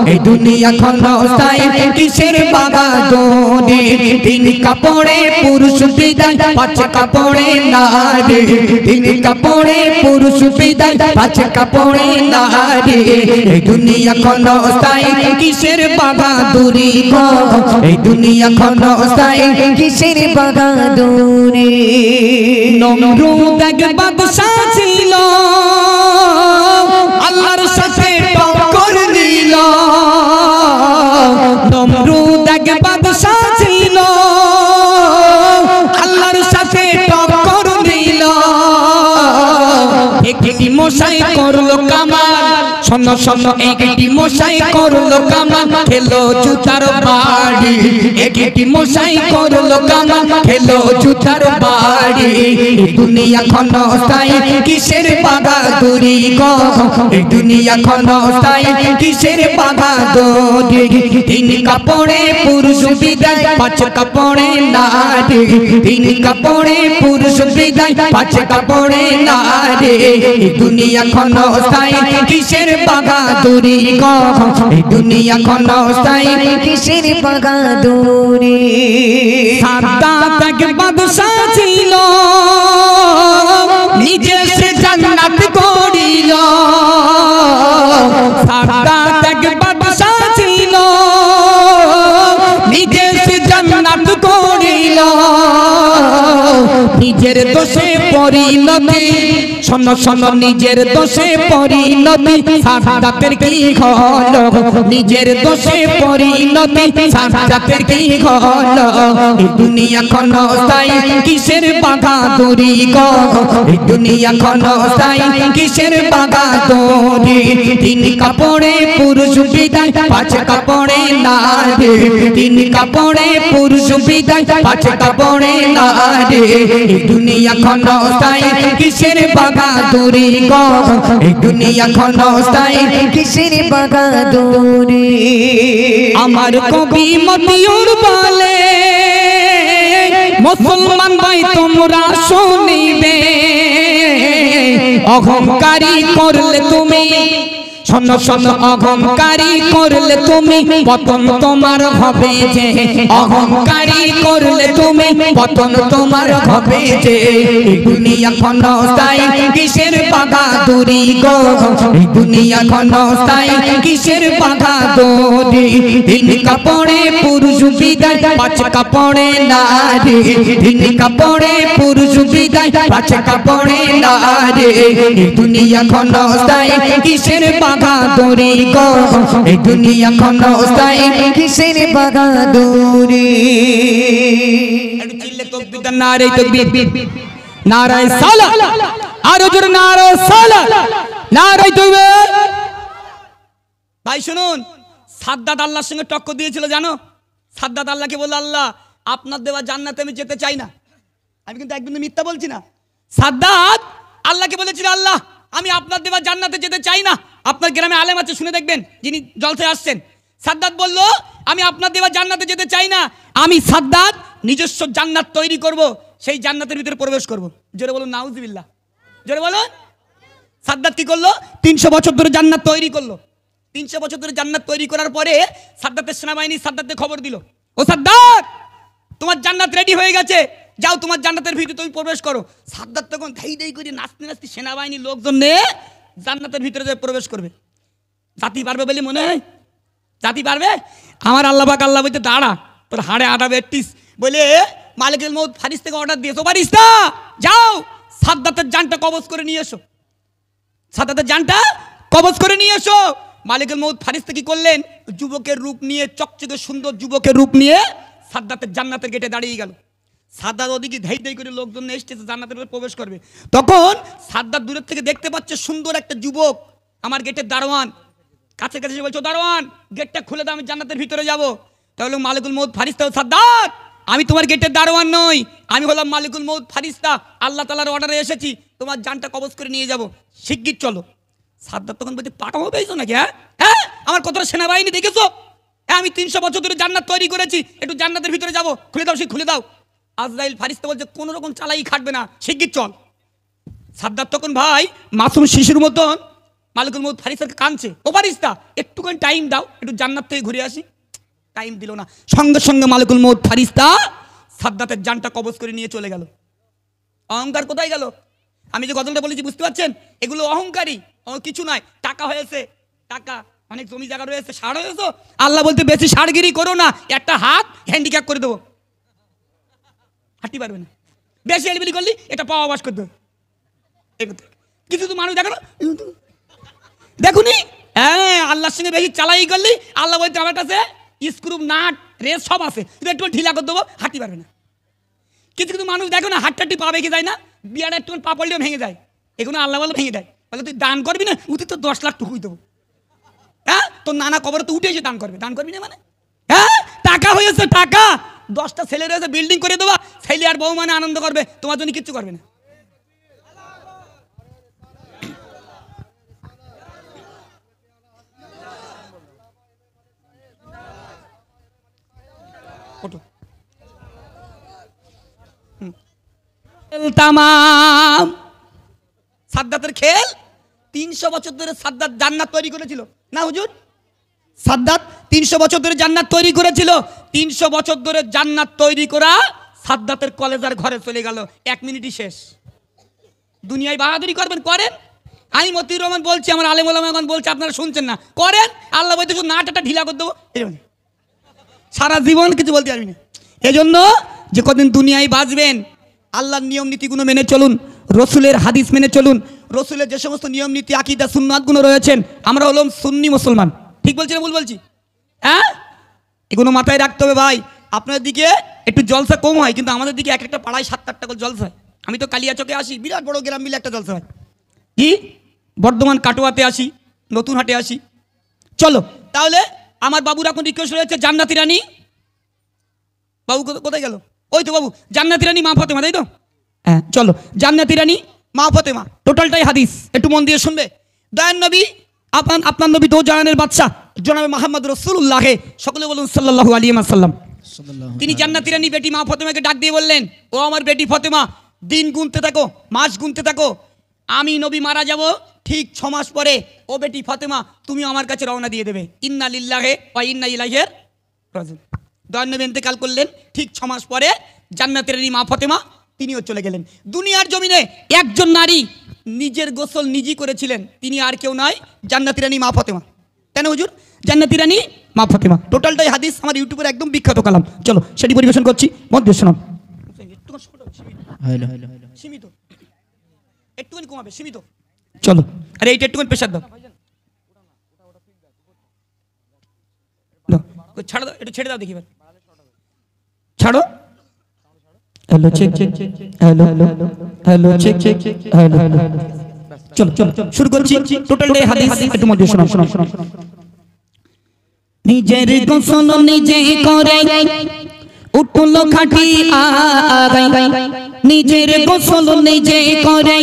এই দুনিয়া ক্ষণস্থায়ী কিসের বাগাদুরি তিন কাপড়ে পুরুষ বিদায় পাঁচ কাপড়ে নারী তিন কাপড়ে পুরুষ বিদায় পাঁচ কাপড়ে নারী এই দুনিয়া ক্ষণস্থায়ী কিসের বাগাদুরি গো এই দুনিয়া ক্ষণস্থায়ী কিসের বাগাদুরি নমরুদ এক বাদশা ছিল আল্লাহর সাথে টক্কর দিল নমরুদ এক বাদশা ছিল আল্লাহর সাথে টক্কর দিল একটি মশাই করলো কামাল শোনো শোনো একটি মশাই করলো কামাল খেলো জুতার বাড়ি একটি মশাই করলো কামাল খেলো জুতার বাড়ি এই দুনিয়া ক্ষণস্থায়ী কিসের বাগাদুরি গো এই দুনিয়া ক্ষণস্থায়ী কিসের বাগাদুরি তিন কাপড়ে পুরুষ বিদায় পাঁচ কাপড়ে নারী তিন কাপড়ে পুরুষ বিদায় পাঁচ কাপড়ে নারী এই দুনিয়া ক্ষণস্থায়ী কিসের বাগাদুরি গো এই দুনিয়া ক্ষণস্থায়ী কিসের বাগাদুরি সাদ্দাত এক বাদশা ছিল নিজে সে জান্নাত গড়িল সাদ্দাত এক বাদশা ছিল নিজে সে জান্নাত গড়িল নিজের দোষে পরিণতি শোনো শোনো নিজের দোষে পরিণতি সাদ্দাতের কি হলো নিজের দোষে পরিণতি সাদ্দাতের কি হলো এই দুনিয়া ক্ষণস্থায়ী কিসের বাগাদুরি গো এই দুনিয়া ক্ষণস্থায়ী কিসের বাগাদুরি তিন কাপড়ে পুরুষ বিদায় পাঁচ কাপড়ে নারী তিন কাপড়ে পুরুষ বিদায় পাঁচ কাপড়ে নারী এই দুনিয়া ক্ষণস্থায়ী কিসের বাগাদুরি গো এই দুনিয়া ক্ষণস্থায়ী কিসের বাগাদুরি আমার কবি মতিউর বলে মুসলমান ভাই তোমরা শুনিবে অহংকারী করলে তুমি শোনো শোনো অহংকারী করলে তুমি পতন তোমার হবে যে অহংকারী করলে তুমি পতন তোমার হবে যে এই দুনিয়া ক্ষণস্থায়ী কিসের বাগাদুরি গো এই দুনিয়া ক্ষণস্থায়ী কিসের বাগাদুরি তিন কাপড়ে পুরুষ বিদায় পাঁচ কাপড়ে নারী তিন কাপড়ে পুরুষ বিদায় পাঁচ কাপড়ে নারী এই দুনিয়া ক্ষণস্থায়ী কিসের বাগাদুরি বাহাদুরি গো এই দুনিয়া ক্ষণস্থায়ী কিসের বাহাদুরি একটু চিল্লে তাকবীর দেন, নারে তাকবীর, নারে সালাত, আরো জোরে নারে সালাত, নারে তাকবীর। ভাই শুনুন, সাদ্দাত আল্লাহর সঙ্গে টক্কর দিয়েছিল জানো? সাদ্দাত আল্লাহকে বলল, আল্লাহ আপনার দেওয়া জান্নাতে আমি যেতে চাই না। আমি কিন্তু একদম মিথ্যা বলছি না। সাদ্দাত আল্লাহকে বলেছিল, আল্লাহ আমি আপনার দেওয়া জান্নাতে যেতে চাই না। আপনার গ্রামে আলেম আছে, শুনে দেখবেন, যিনি জলসায় আসছেন। সাদ্দাত বলল, আমি আপনার দেওয়া জান্নাতে যেতে চাই না, আমি সাদ্দাত নিজস্ব জান্নাত তৈরি করব, সেই জান্নাতের ভিতরে প্রবেশ করব। জোরে বলুন নাউজুবিল্লাহ, জোরে বলুন। সাদ্দাত কি করলো? 300 বছর ধরে জান্নাত তৈরি করলো। 300 বছর ধরে জান্নাত তৈরি করার পরে সাদ্দাতের সেনাবাহিনী সাদ্দাতকে খবর দিল, ও সাদ্দাত তোমার জান্নাত রেডি হয়ে গেছে, যাও তোমার জান্নাতের ভিতরে তুমি প্রবেশ করো। সাদ্দাত তখন ধাই ধাই করে নাচতে নাচতে সেনাবাহিনী লোকজন নিয়ে জান্নাতের ভিতরে যে প্রবেশ করবে। জাতি পারবে বলে মনে হয়? জাতি পারবে? আমার আল্লাহ পাক আল্লাহ বলতে, দাঁড়া তোর হাড়ে আটা বেটিস বলে মালিকুল মউত ফারিস্তাকে অর্ডার দিয়েছো, ফারিস্তা যাও সাদ্দাতের জানটা কবজ করে নিয়ে এসো, সাদ্দাতের জানটা কবজ করে নিয়ে এসো। মালিকুল মউত ফারিস্তা কি করলেন? যুবকের রূপ নিয়ে, চকচকে সুন্দর যুবকের রূপ নিয়ে সাদ্দাতের জান্নাতের গেটে দাঁড়িয়ে গেল। সাদ্দাত ওদিকে ধাই ধাই করে লোকজন এসেছে জান্নাতের ভিতরে প্রবেশ করবে। তখন সাদ্দাত দূরের থেকে দেখতে পাচ্ছে সুন্দর একটা যুবক, আমার গেটের দারোয়ান, কাছে কাছে বলছো, দারোয়ান গেটটা খুলে দাও, আমি জান্নাতের ভিতরে যাব। তাহলে মালিকুল মউত ফারিস্তা, সাদ্দাত আমি তোমার গেটের দারোয়ান নই, আমি হলাম মালিকুল মউত ফারিস্তা, আল্লাহ তাআলার অর্ডারে এসেছি, তোমার জানটা কবজ করে নিয়ে যাব, শিগগির চলো। সাদ্দাত তখন বলছে, পাঠাবো পেয়েছো নাকি? হ্যাঁ হ্যাঁ, আমার কতটা সেনাবাহিনী দেখেছো? হ্যাঁ, আমি 300 বছর ধরে জান্নাত তৈরি করেছি, একটু জান্নাতের ভিতরে যাব, খুলে দাও, সে খুলে দাও। আজরাইল ফারিস্তা বলছে, কোনো রকম চালাই খাটবে না, শিগগির চল। সাদ্দাত তখন ভাই মাসুম শিশুর মতন মালিকুল মউত ফারিস্তাকে কাঁদছে, ও ফারিস্তা একটুখানি টাইম দাও, একটু জান্নাত থেকে ঘুরে আসি। টাইম দিল না, সঙ্গে সঙ্গে মালিকুল মউত ফারিস্তা সাদ্দাতের জানটা কবজ করে নিয়ে চলে গেল। অহংকার কোথায় গেল? আমি যে গজলটা বলেছি বুঝতে পারছেন? এগুলো অহংকারী, কিছু নয়। টাকা হয়েছে, টাকা, অনেক জমি জায়গা রয়েছে, সার হয়েছে, আল্লাহ বলতে বেশি সারগিরি করো না, একটা হাত হ্যান্ডিক্যাপ করে দেবো, হাঁটতে পারবে না। বেশি এলিবিলি করলি এটা পাওয়া বাস করতে হবে। কিছু তো মানুষ দেখো না, দেখুনি? হ্যাঁ, আল্লাহর সঙ্গে বেশি চালাই করলি আল্লাহ বলতে আমার কাছে স্ক্রু নাট রেস সব আছে, কিন্তু একটু ঢিলা করে দেবো, হাঁটতে পারবে না। কিছু কিছু মানুষ দেখো না, হাট্টাটি পা ভেঙে যায় না, বিয়ার একটু পা পড়লেও ভেঙে যায়, এগুলো আল্লাহ বলে ভেঙে দেয়। বলে তুই দান করবি না, উঠে তো 10 লাখ টুকুই দেবো। হ্যাঁ, তোর নানা কবরে তো উঠে এসে দান করবে, দান করবি না মানে? হ্যাঁ, টাকা হয়েছে, টাকা 10টা ছেলে রয়েছে, বিল্ডিং করে দেবা, ছেলে আর বউ মানে আনন্দ করবে, তোমার জন্য কিচ্ছু করবে না। তামাম সাদ্দাতের খেল। 300 বছর ধরে সাদ্দাত জান্নাত তৈরি করেছিল না হুজুর? সাদ্দাত 300 বছর ধরে জান্নাত তৈরি করেছিল। 300 বছর ধরে জান্নাত তৈরি করা সাদ্দাতের কলেজার ঘরে চলে গেল, 1 মিনিটই শেষ। দুনিয়ায় বাহাদুরি করবেন, করেন। আমি মতিউর রহমান বলছি, আমার আলেম ওলামাগণ বলছে, আপনারা শুনছেন না, করেন। আল্লাহ বলতে নাটাটা ঢিলা করে দেবো, সারা জীবন কিছু বলতে পারবি না। এজন্য যে কদিন দুনিয়ায় বাঁচবেন, আল্লাহর নিয়ম নীতিগুলো মেনে চলুন, রসুলের হাদিস মেনে চলুন, রসুলের যে সমস্ত নিয়ম নীতি আকীদা সুন্নাতগুলো রয়েছেন। আমরা হলাম সুন্নি মুসলমান, ঠিক বলছি না ভুল বলছি? হ্যাঁ, এগুলো মাথায় রাখতে হবে ভাই। আপনাদের দিকে একটু জলসা কম হয়, কিন্তু আমাদের দিকে একটা পাড়ায় 7-8টা করে জলসা হয়। আমি তো কালিয়াচকে আসি, বিরাট বড় গ্রাম মিলে একটা জলসা হয়। কি বর্ধমান কাটোয়াতে আসি, নতুন হাটে আসি। চলো তাহলে, আমার বাবুর এখন রিকোয়েস্ট রয়েছে, জান্নাতি রানী বাবু কোথায় গেল? ওই তো বাবু, জান্নাতি রানী মা ফাতেমা, তাই তো? হ্যাঁ চলো, জান্নাতি রানী মা ফাতেমা, টোটালটাই হাদিস, একটু মন দিয়ে শুনবে। দয়ান নবী, আপনার নবী দো জাহানের বাদশা জনাবে মুহাম্মদ রাসূলুল্লাহ, সকলে বলুন সাল্লাল্লাহু আলাইহি ওয়াসাল্লাম। তিনি জান্নাতি রানী বেটি মা ফাতেমাকে ডাক দিয়ে বললেন, ও আমার বেটি ফাতেমা, দিন গুনতে থাকো, মাস গুনতে থাকো, আমি নবী মারা যাব ঠিক 6 মাস পরে। ও বেটি ফাতেমা, তুমি আমার কাছে রওনা দিয়ে দেবে। ইন্না লিল্লাহি ওয়া ইন্না ইলাইহি রাজিউন। দয়ান নবী ইন্তেকাল করলেন, ঠিক 6 মাস পরে জান্নাতি রানী মা ফাতেমা তিনিও চলে গেলেন। দুনিয়ার জমিনে একজন নারী নিজের গোসল নিজেই করেছিলেন, তিনি আর কেউ নয়, জান্নাতি রানী মা ফাতেমা। কেন হুজুর? জান্নাতি রানী মা ফাতেমা, টোটালটাই হাদিস, আমার ইউটিউবের একদম বিখ্যাত কালাম। চলো সেটি পরিবেশন করছি, মন দিয়ে শোনান। সীমিত, একটুখানি কমাবে, সীমিত। চলো, আরে এইটা একটুখানি প্রেশার দাও। ছাড়ো দাও, একটু ছেড়ে দাও দেখি এবার। ছাড়ো। Hello check check hello hello check check hello চলো চলো শুরু করছি টোটাল ডে হাদিস একটু মধ্যে শোনো শোনো শোনো নিজের গোসল নিজে করে উঠলো খাটি আগাই নিজের গোসল নিজে করে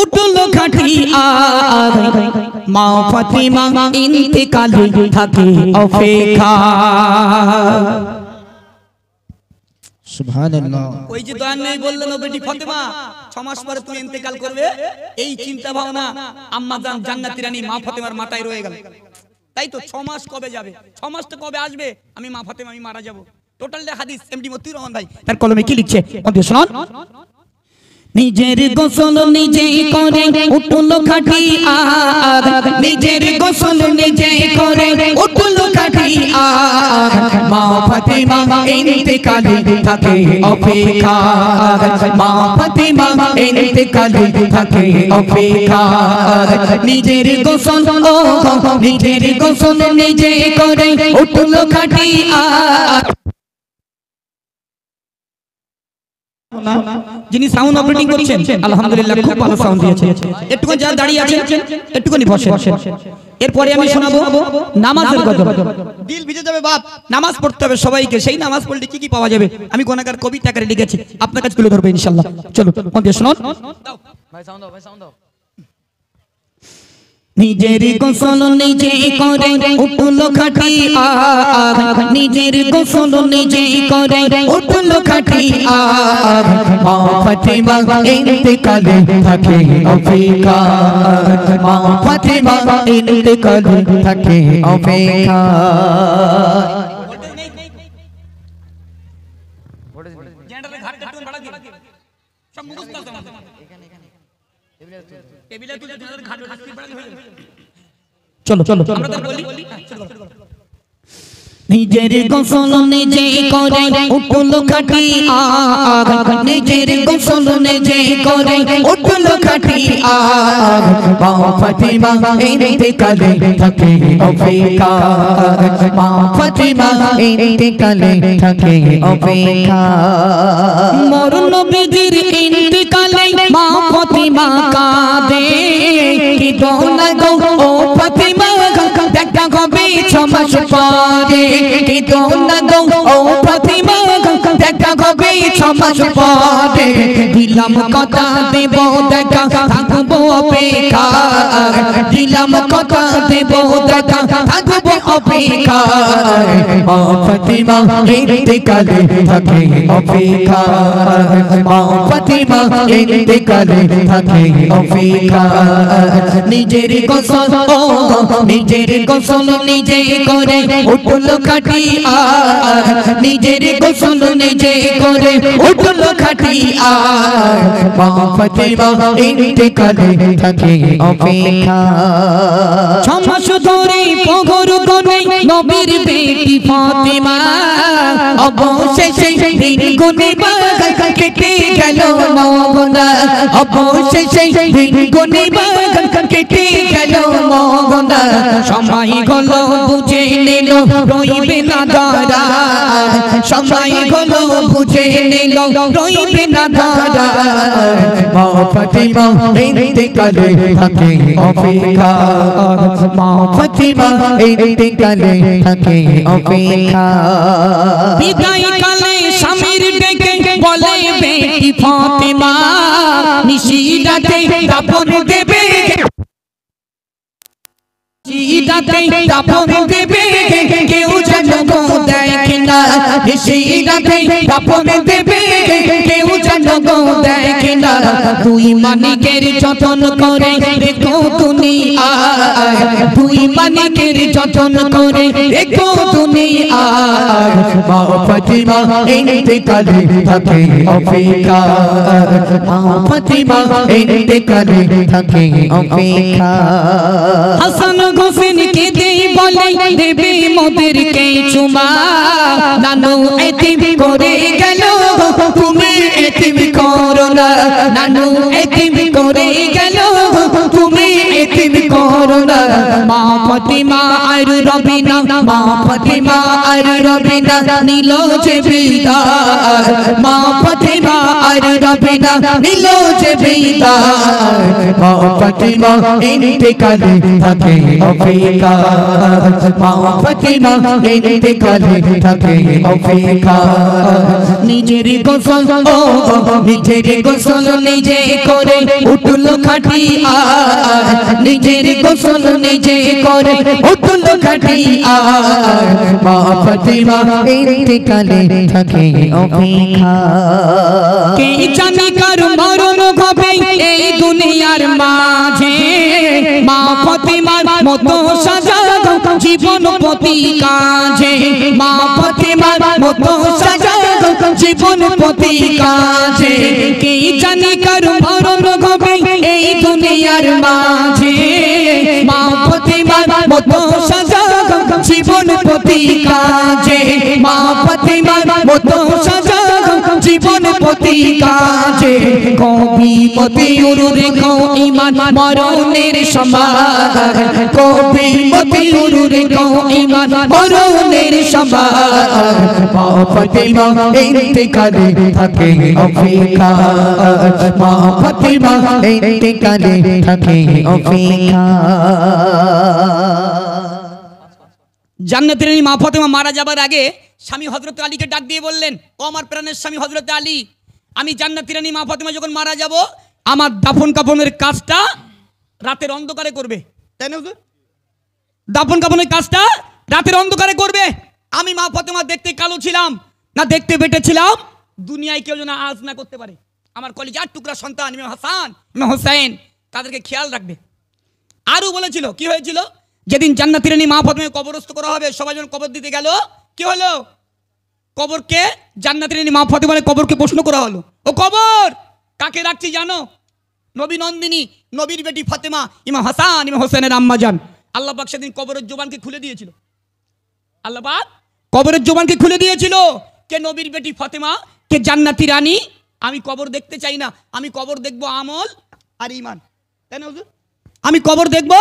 উঠলো খাটি আগাই মা ফাতিমা ইন্তেকালে থাকে অপেক্ষা সুবহানাল্লাহ। ওই যে দয়ান নেই বললেন ও বেটি ফাতেমা 6 মাস পরে তুমি ইন্তেকাল করবে, এই চিন্তা ভাবনা আম্মা জান জান্নাতি রানী মা ফাতেমার মাথায় রয়ে গেল। তাই তো 6 মাস কবে যাবে, 6 মাসটা কবে আসবে, আমি মা ফাতেমা আমি মারা যাব। টোটাল ডে হাদিস এমডি মতিউর রহমান ভাই তার কলমে কি লিখছে মধ্যে শুনুন নিজের গোসল নিজে করে উঠলো খাটি আগ নিজের গোসল নিজে করে উঠলো খাটি আগ মা ফাতিমা ইন্তেকালে থাকে অপেক্ষা মা ফাতিমা ইন্তেকালে থাকে অপেক্ষা নিজের গোসল নিজের গোসল নিজে করে উঠলো খাটি আগ যিনি সাউন্ড অপারেটিং করছেন আলহামদুলিল্লাহ খুব ভালো সাউন্ড দিয়েছেন। একটুখানি যারা দাঁড়িয়ে আছেন একটুখানি বসেন। এরপরে আমি শোনাবো নামাজের গজল। দিল ভিজে যাবে বাপ, নামাজ পড়তে হবে সবাইকে। সেই নামাজ পড়লে কি কি পাওয়া যাবে আমি গোনাগার কবিতা আকারে লিখেছি, আপনার কাছে তুলে ধরবো ইনশাআল্লাহ। চলো মধ্যে শুনুন ভাই সাউন্ড দাও, ভাই সাউন্ড দাও। নিজের গোসল নিজে করে উঠলো খাটি আগ নিজের গোসল নিজে করে উঠলো খাটি আগ মা ফাতিমা ইন্তেকালে থাকে অপেক্ষা মা ফাতিমা ইন্তেকালে থাকে অপেক্ষা জেনারেটরের ঘাটটা একটু বাড়া দিন, সব মুখস্থ আছে আমাদের। টেবিলে তুলে জেনারেটরের ঘাট স্পিড বাড়ালে হয়ে যাবে। চলো চলো আমরা তো বলি চলো নিজের গোসল নিজে করে উঠলো খাটি আগ নিজের গোসল নিজে করে উঠলো খাটি আগ মা ফাতিমা ইন্তেকালে থাকে অপেক্ষা মা ফাতিমা ইন্তেকালে থাকে অপেক্ষা মরণ নবীর ইন্তেকালে মা ফাতিমা কাঁদে কি দোলা গো ও ফাতিমা দেখা হবে 6 মাস পরে কি দোলা গো ও ফাতিমা দেখা হবে 6 মাস পরে দিলাম কথা দেব দেখা থাকবো অপেক্ষা দিলাম কথা দেব দেখা থাকবো অপেক্ষা মা ফাতিমা ইন্তেকালে থাকে অপেক্ষা মা ফাতিমা ইন্তেকালে থাকে অপেক্ষা নিজের গোসল নিজের গোসল নিজে করে উঠলো খাটি আগ নিজের গোসল নিজে করে উঠলো খাটি আগ মা ফাতিমা ইন্তেকালে থাকে অপেক্ষা 6 মাস ধরে পগর গনে নবীর বেটি ফাতিমা অবশেষে দিন গুনে কেটে গেল মগনা অবশেষে দিন গুনে কেটে গেল মগনা সময় হলো বুঝে নিল রইবে না দাঁড়া সময় হলো বুঝে নিল রইবে না দাঁড়া মা ফাতিমা ইন্তেকালে থাকে অপেক্ষা মা ফাতিমা ইন্তেকালে থাকে অপেক্ষা বিদায় কালে স্বামীর ডেকে বলে বেটি ফাতিমা নিশিরাতে দাফন দেবে নিশিরাতে দাফন দেবে কেউ যেন গো দেখে না নিশিরাতে দাফন দেবে কেউ যেন গো দেখে না দুই মানিকের যতন করে দেখো দুনিয়া দুই মানিকের যতন করে দেখো দুনিয়া মা ফাতিমা ইন্তেকালে থাকে অপেক্ষা মা ফাতিমা ইন্তেকালে থাকে অপেক্ষা হাসান হোসেন কে দে বলে দেবে মোদেরকে চুমা নানু এতিম করে গেল তুমি এতিম করো না নানু এতিম করে গেল তুমি এতিম করোনা মা ফাতিমা আর রবিনা মা ফাতিমা আর রবিনা নীল যে বিদায় মা ফাতিমা আর রবিনা নীল যে বিদায় মা ফাতিমা ইন্তেকালে থাকে অপেক্ষা মা ফাতিমা ইন্তেকালে থাকে অপেক্ষা নিজের গোসল ও নিজের গোসল নিজে করে উঠলো খাটিয়া নিজের গোসল নিজে করে উঠলো খাটিয়া মা ফাতিমা ইন্তেকালে থাকে অপেক্ষা কে জানে কার মরণ হবে এই দুনিয়ার মাঝে মা ফাতিমার মতো সাজানো জীবন প্রতি কাজে মা ফাতিমার মতো সাজানো জীবন প্রতি কাজে কে জানে কার মরণ হবে এই দুনিয়ার মাঝে মা ফাতিমার মতো সাজানো জীবন প্রতি কাজে মা ফাতিমার মতো সাজানো জীবন প্রতি কাজে কবি মতিউর রেখো ঈমান মরণের সমান কবি মতিউর রেখো ঈমান মরণের সমান মা ফাতিমা ইন্তেকালে থাকে অপেক্ষা মা ফাতিমা ইন্তেকালে থাকে অপেক্ষা জান্নাতের রানী মা ফাতেমা মারা যাবার আগে স্বামী হযরত আলীকে ডাক দিয়ে বললেন, ও আমার প্রাণের স্বামী হযরত আলী, আমি জান্নাতের রানী মা ফাতেমা যখন মারা যাব আমার দাফন কাফনের কাজটা রাতের অন্ধকারে করবে। তাই না হুজুর? দাফন কাফনের কাজটা রাতের অন্ধকারে করবে। আমি মা ফাতেমা দেখতে কালো ছিলাম না দেখতে বেটে ছিলাম, দুনিয়ায় কেউ যেন আজ না করতে পারে। আমার কলিজার টুকরা সন্তান ইমাম হাসান ইমাম হোসেন তাদেরকে খেয়াল রাখবে। আরও বলেছিল কি হয়েছিল, যেদিন জান্নাতের রানী মা ফাতেমাকে কবরস্থ করা হবে সবাই যখন কবর দিতে গেল কি হলো, কবরকে জান্নাতের রানী মা ফাতেমার কবরকে প্রশ্ন করা হলো, ও কবর কাকে রাখছি জানো? নবী নন্দিনী নবীর বেটি ফাতেমা ইমাম হাসান ইমাম হোসেনের আম্মা জান। আল্লাহ পাক সেদিন কবরের জবানকে খুলে দিয়েছিল। আল্লাহ পাক কবরের জবানকে খুলে দিয়েছিল, কে নবীর বেটি ফাতেমা, কে জান্নাতি রানী। আমি কবর দেখতে চাই না, আমি কবর দেখব আমল আর ঈমান। তাই না হুজুর? আমি কবর দেখব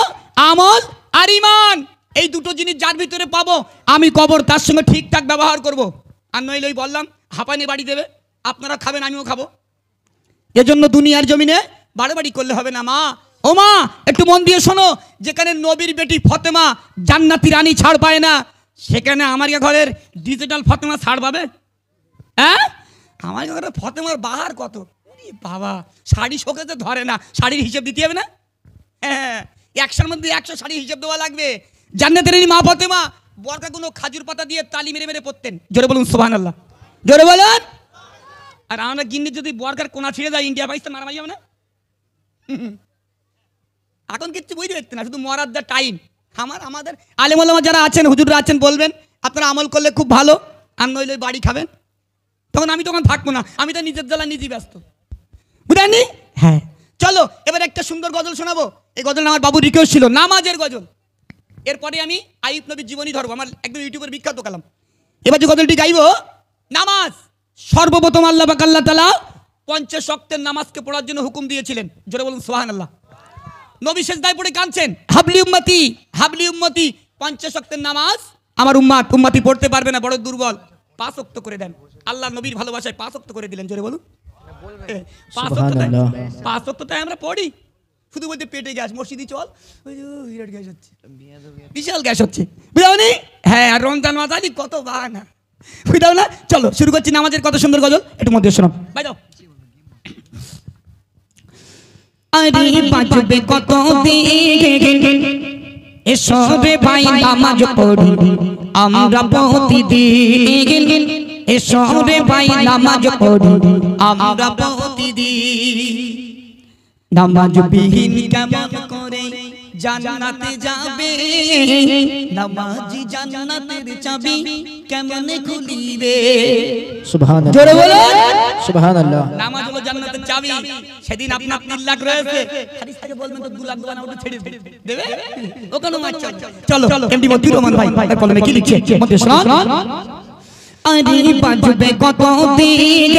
আমল আর ঈমান, এই দুটো জিনিস যার ভিতরে পাবো আমি কবর তার সঙ্গে ঠিকঠাক ব্যবহার করব। আর নইলে ওই বললাম হাঁপানি বাড়ি দেবে, আপনারা খাবেন আমিও খাবো। এজন্য দুনিয়ার জমিনে বাড়াবাড়ি করলে হবে না। মা ও মা একটু মন দিয়ে শোনো, যেখানে নবীর বেটি ফাতেমা জান্নাতি রানী ছাড় পায় না, সেখানে আমার ঘরের ডিজিটাল ফাতেমা ছাড় পাবে? হ্যাঁ, আমার ঘরে ফাতেমার বাহার কত বাবা, শাড়ি শোকেতে ধরে না, শাড়ির হিসেব দিতে হবে না? হ্যাঁ, 100-র মধ্যে 100 শাড়ি হিসেব দেওয়া লাগবে। জান্নাতের রানী মা ফাতেমা বরকাগুলো খাজুর পাতা দিয়ে তালি মেরে মেরে পড়তেন। জোরে বলুন সুবহানাল্লাহ, জোরে বলুন। আর আমরা গিন্নি যদি বরকার কোনা ছিঁড়ে যায় ইন্ডিয়া পাকিস্তান মারামারি হবে না? এখন কিচ্ছু বুঝতে পারতে না, শুধু মরার যা টাইম। আমাদের আলেম ওলামা যারা আছেন হুজুররা আছেন বলবেন আপনারা আমল করলে খুব ভালো, আর নইলে বাড়ি খাবেন। তখন আমি তখন থাকবো না, আমি তো নিজের জ্বালা নিজেই ব্যস্ত, বুঝলেনি? হ্যাঁ চলো এবার একটা সুন্দর গজল শোনাবো। এই গজল আমার বাবু রিকোয়েস্ট ছিল, নামাজের গজল। এরপরে আমি আইয়ুব নবীর জীবনী ধরবো, আমার একদম ইউটিউবের বিখ্যাত কালাম। এবার যে গজলটি গাইবো, নামাজ সর্বপ্রথম আল্লাহ পাক আল্লাহ তাআলা 50 ওয়াক্তের নামাজকে পড়ার জন্য হুকুম দিয়েছিলেন। জোরে বলুন সুবহানাল্লাহ। নবী সেজদায় পড়ে কাঁদছেন, হাবলি উম্মতি হাবলি উম্মতি। 50 ওয়াক্তের নামাজ আমার উম্মতি পড়তে পারবে না, বড় দুর্বল, 5 ওয়াক্ত করে দেন। আল্লাহ নবীর ভালোবাসায় 5 ওয়াক্ত করে দিলেন। জোরে বলুন 5 ওয়াক্তটাই আমরা পড়ি, শুধু বলতে পেটে গ্যাস, মসজিদে চল বিরাট গ্যাস হচ্ছে, বিশাল গ্যাস হচ্ছে, বুঝাওনি? হ্যাঁ, আর রমজান মাস আলি কত বাহানা, বুঝাও না? চলো শুরু করছি নামাজের কত সুন্দর গজল, একটু মধ্যে শোনাও ভাই যাও। আরে বাজবে কত দিন এসো রে ভাই নামাজ পড়ি আমরা প্রতিদিন, এসো রে ভাই নামাজ পড়ি আমরা প্রতিদিন। নামাজ বিহীন কেমন করে জান্নাতে যাবে, নামাজি জান্নাতের চাবি কেমনে খুলিবে? সুবহানাল্লাহ, জোরে বলো সুবহানাল্লাহ। নামাজ হলো জান্নাতের চাবি। সেদিন আপনার 3 লাখ রয়েছে, হাদিস থেকে বলবেন তো 2 লাখ দেওয়া না, ওটা ছেড়ে দেবে ওখানে মার। চলো এমডি মতিউর রহমান ভাই তার কলমে কি লিখছে মধ্যে শোনান। আরে বাজবে কত দিন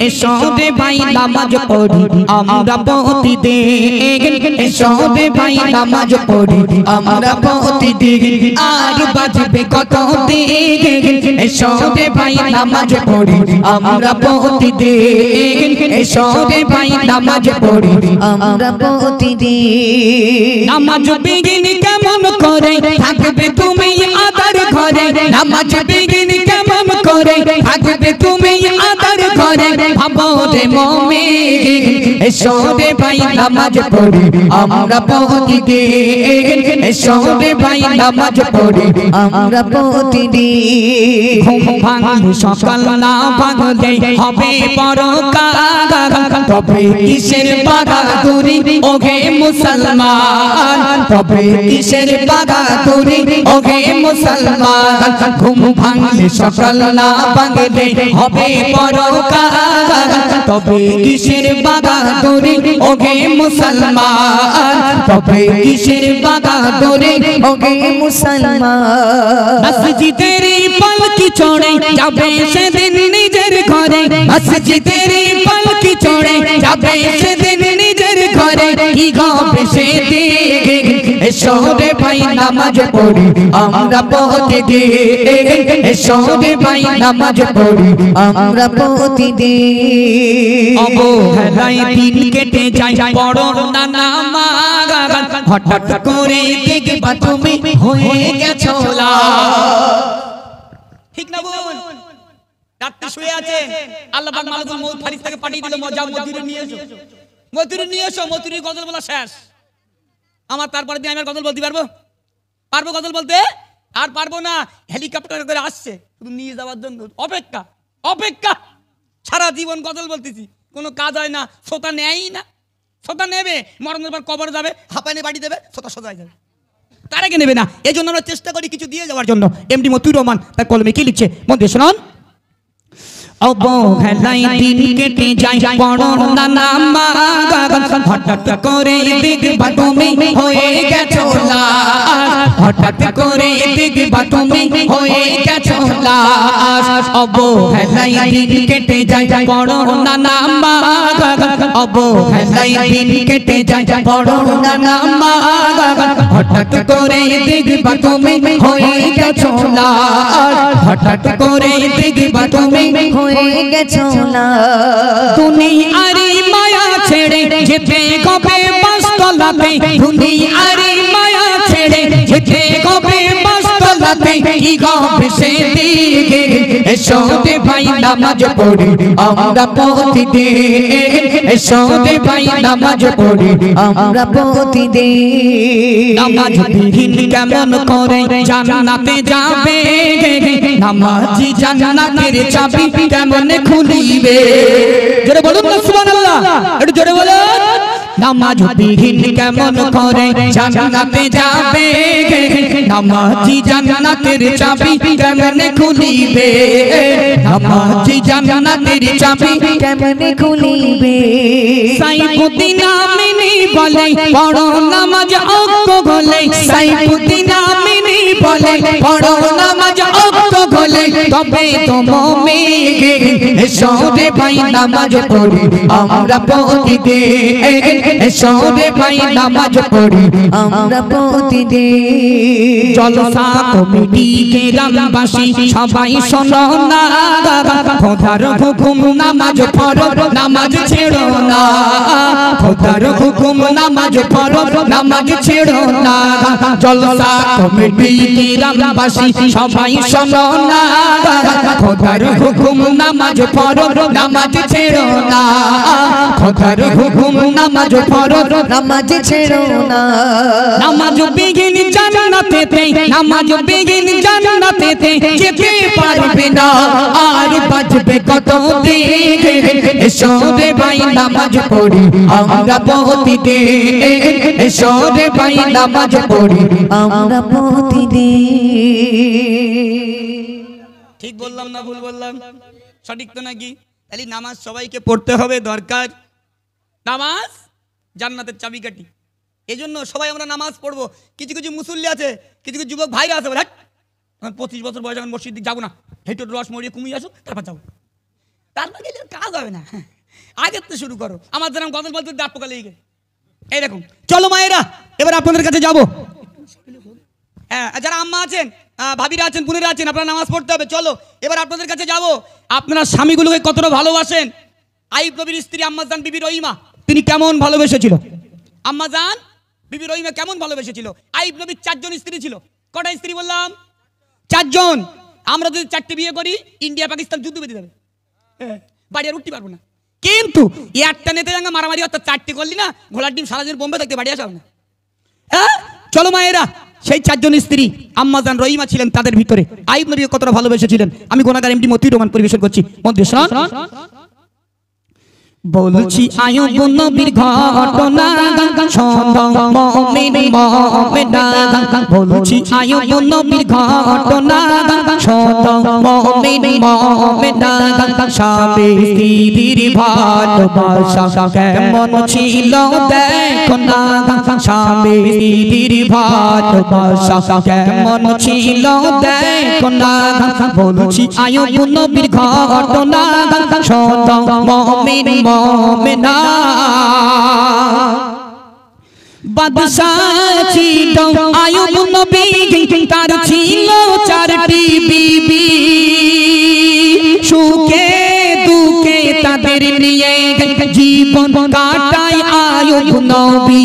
এসো রে ভাই নামাজ পড়ি আমরা প্রতিদিন এসো রে ভাই নামাজ পড়ি আমরা প্রতিদিন আর বাজবে কত দিন এসো রে ভাই নামাজ পড়ি আমরা প্রতিদিন এসো রে ভাই নামাজ পড়ি আমরা প্রতিদিন নামাজ বিঘিন কেমন করে থাকবে তুমি আদার ঘরে নামাজ বিঘিন কেমন করে থাকবে তুমি আদার ঘরে ভাবো রে মুমিন এসো রে ভাই নামাজ পড়ি আমরা প্রতিদিন এসো রে ভাই নামাজ পড়ি আমরা প্রতিদিন ঘুম ভাঙলে সকাল না ভাঙলে হবে পরকাল তবে কিসের বাহাদুরি ওহে মুসলমান তবে কিসের বাহাদুরি ওহে মুসলমান ঘুম ভাঙলে সকাল না ভাঙলে হবে পরকাল তবে কিসের বাহাদুরি ওহে মুসলমান তবে কিসের বাহাদুরি ওকে মুসলমান মসজিদের পালকি চড়ে যাবে সেদিন নিজের ঘরে মসজিদের পালকি চড়ে যাবে সেদিন নিজের ঘরে কি হবে সেদিন এসো রে ভাই নামাজ পড়ি আমরা প্রতিদিন এসো রে ভাই নামাজ পড়ি আমরা প্রতিদিন অবহেলায় দিন কেটে যায় পড়ো না নামাজ হঠাৎ করে দেখবা তুমি হয়ে গেছো লাল। ঠিক না বল? রাত্রে শুয়ে আছে আল্লাহ পাক মালাকুল মউত ফেরেশতাকে পাঠিয়ে দিল যাও মতিরে নিয়ে এসো মতিরে নিয়ে এসো মতিরে গজল বলা শেষ আমার তারপরে দিন আমি আর গজল বলতে পারবো গজল বলতে আর পারবো না হেলিকপ্টার করে আসছে শুধু নিয়ে যাওয়ার জন্য অপেক্ষা সারা জীবন গজল বলতেছি কোনো কাজ হয় না শ্রোতা নেয়ই না শ্রোতা নেবে মরণের পর কবর যাবে হাঁপানে বাড়ি দেবে শ্রোতা সোজায় যাবে তার আগে নেবে না এই জন্য আমরা চেষ্টা করি কিছু দিয়ে যাওয়ার জন্য এমডি মতিউর রহমান তার কলমে কি লিখছে মন দিয়ে শুনুন অবহেলায় দিন কেটে যায় পড়ো না নামাজ হঠাৎ করে দেখবা তুমি হয়ে গেছো লাল হঠাৎ করে দেখবা তুমি হয়ে গেছো লাল অবহেলায় দিন কেটে যায় পড়ো না নামাজ অবহেলায় দিন কেটে যায় পড়ো না নামাজ হঠাৎ করে দেখবা তুমি হয়ে গেছো লাল হঠাৎ করে দেখবা তুমি হয়ে গেছো না দুনিয়ারি মায়া ছেড়ে যেতে কবে বাস্তলাতে দুনিয়ারি মায়া ছেড়ে যেতে কবে বাস্তলাতে কি গবে সেদিকে এসো রে ভাই নামাজ পড়ি আমরা প্রতিদিন এসো রে ভাই নামাজ পড়ি আমরা প্রতিদিন নামাজ বিহীন কেমন করে জান্নাতে যাবে নামাজি জান্নাতের চাবি কেমন খুলিবে জোরে বলুন না সুবহানাল্লাহ একটু জোরে বলুন নামাজ বিহীন কেমন করে জান্নাতে যাবে নামাজি জান্নাতের চাবি কেমন খুলিবে নামাজি জান্নাতের চাবি কেমন খুলিবে সাইফুদ্দিন আমিনী বলে পড়ো নামাজ অক্ত গলে সাইফুদ্দিন আমিনী বলে পড়ো নামাজ অক্ত গলে তবে তো মুমিন এসো রে ভাই নামাজ পড়ি আমরা প্রতিদিন এসো রে ভাই নামাজ পড়ি আমরা প্রতিদিন জলসা কমিটি গ্রামবাসী সবাই শোনো না খোদার হুকুম নামাজ পড়ো নামাজ ছেড়ো না খোদার হুকুম নামাজ পড়ো নামাজ ছেড়ো না জলসা কমিটি গ্রামবাসী সবাই শোনো না খোদার হুকুম নামাজ পড়ো নামাজ ছেড়ো না খোদার হুকুম নামাজ পড়ো নামাজ ছেড়ো না নামাজ বিঘিন জান্নাতেতে নামাজ বিঘিন জান্নাতেতে যেতে পারবে না আর বাজবে কত দিন এসো রে ভাই নামাজ পড়ি আমরা প্রতিদিন এসো রে ভাই নামাজ পড়ি আমরা প্রতিদিন ঠিক বললাম না ভুল বললাম সঠিক তো নাকি তাহলে নামাজ সবাইকে পড়তে হবে দরকার নামাজ জান্নাতের চাবিকাঠি এজন্য সবাই আমরা নামাজ পড়বো কিছু কিছু মুসল্লি আছে কিছু কিছু যুবক ভাইরা আছে বলে 25 বছর বয়স এখন মসজিদ যাবো না হেঁটে রস মরিয়ে কুমিয়ে আসো, তারপর যাবো। তারপর গেলে কাজ হবে না, আগের তো শুরু করো। আমার যেরকম গদল বলতে দাঁত পোকা লেগে গেছে এইরকম। চলো মায়েরা, এবার আপনাদের কাছে যাবো। হ্যাঁ, যারা আম্মা আছেন, ভাবিরা আছেন, বোনেরা আছেন, আপনারা নামাজ পড়তে হবে। চলো এবার আপনাদের কাছে যাব। আপনারা স্বামীগুলোকে কতটা ভালোবাসেন? আইব নবীর স্ত্রী আম্মাজান বিবি রহিমা তিনি কেমন ভালোবেসেছিল? আম্মাজান বিবি রহিমা কেমন ভালোবেসেছিল? আইব নবীর 4 জন স্ত্রী ছিল। কটা স্ত্রী বললাম? 4 জন। আমরা যদি 4টে বিয়ে করি, ইন্ডিয়া পাকিস্তান যুদ্ধ বেঁধে যাবে, বাড়ি আর উঠতে পারবো না। কিন্তু একটা নেতে জাঙ্গা মারামারি অর্থাৎ 4টে করলি না, ঘোড়ার ডিম সারা দিন বোম্বে থাকতে বাড়ি আসা হবে না। চলো মায়েরা, সেই 4 জন স্ত্রী আম্মাজান রহিমা ছিলেন, তাদের ভিতরে আইব নবী কতটা ভালোবেসেছিলেন আমি গুনাহগার এমডি মতিউর রহমান পরিবেশন করছি। মন্দির শোন, বলছি আইব নবীর ঘটনা, শোনো মুমিন মুমিনা। বলছি আইব নবীর ঘটনা, শোনো মুমিন মুমিনা। স্বামী স্ত্রীর ভালোবাসা কেমন ছিল দেখো না, স্বামী স্ত্রীর ভালোবাসা কেমন ছিল দেখো না। বলছি আইব নবীর ঘটনা, শোনো মুমিন মুমিনা। বাদশাহ ছিল আইব নবী, তার ছিল 4টি বিবি। সুখে দুঃখে তাদের নিয়ে জীবন কাটায় আইব নবী।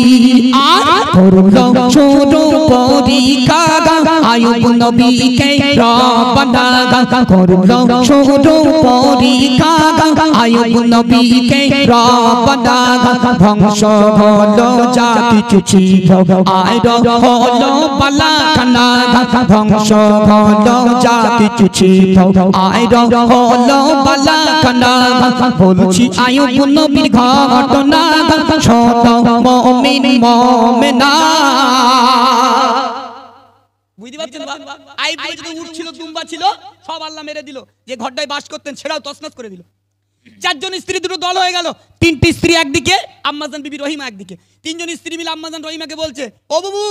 আর করলো ছোট পরীক্ষা আইব নবীকে রব্বানা, করলো ছোট পরীক্ষা আইব নবীকে রব্বানা। ধ্বংস হলো যা কিছু ছিল আর হলো বালাখানা, ধ্বংস হলো যা কিছু ছিল আর হলো বালাখানা। বলছি আইব নবীর ঘটনা, শোনো মুমিন মুমিনা। বুঝতে পারছেন? আইব নবী যদি উট ছিল, দুম্বা ছিল, সব আল্লাহ মেরে দিল। যে ঘরটায় বাস করতেন সেটাও তছনছ করে দিল। 4 জন স্ত্রী দুটো দল হয়ে গেল। 3টি স্ত্রী একদিকে, আম্মাজান বিবি রহিমা একদিকে। 3 জন স্ত্রী মিলে আম্মাজান রহিমাকে বলছে, ও বাবু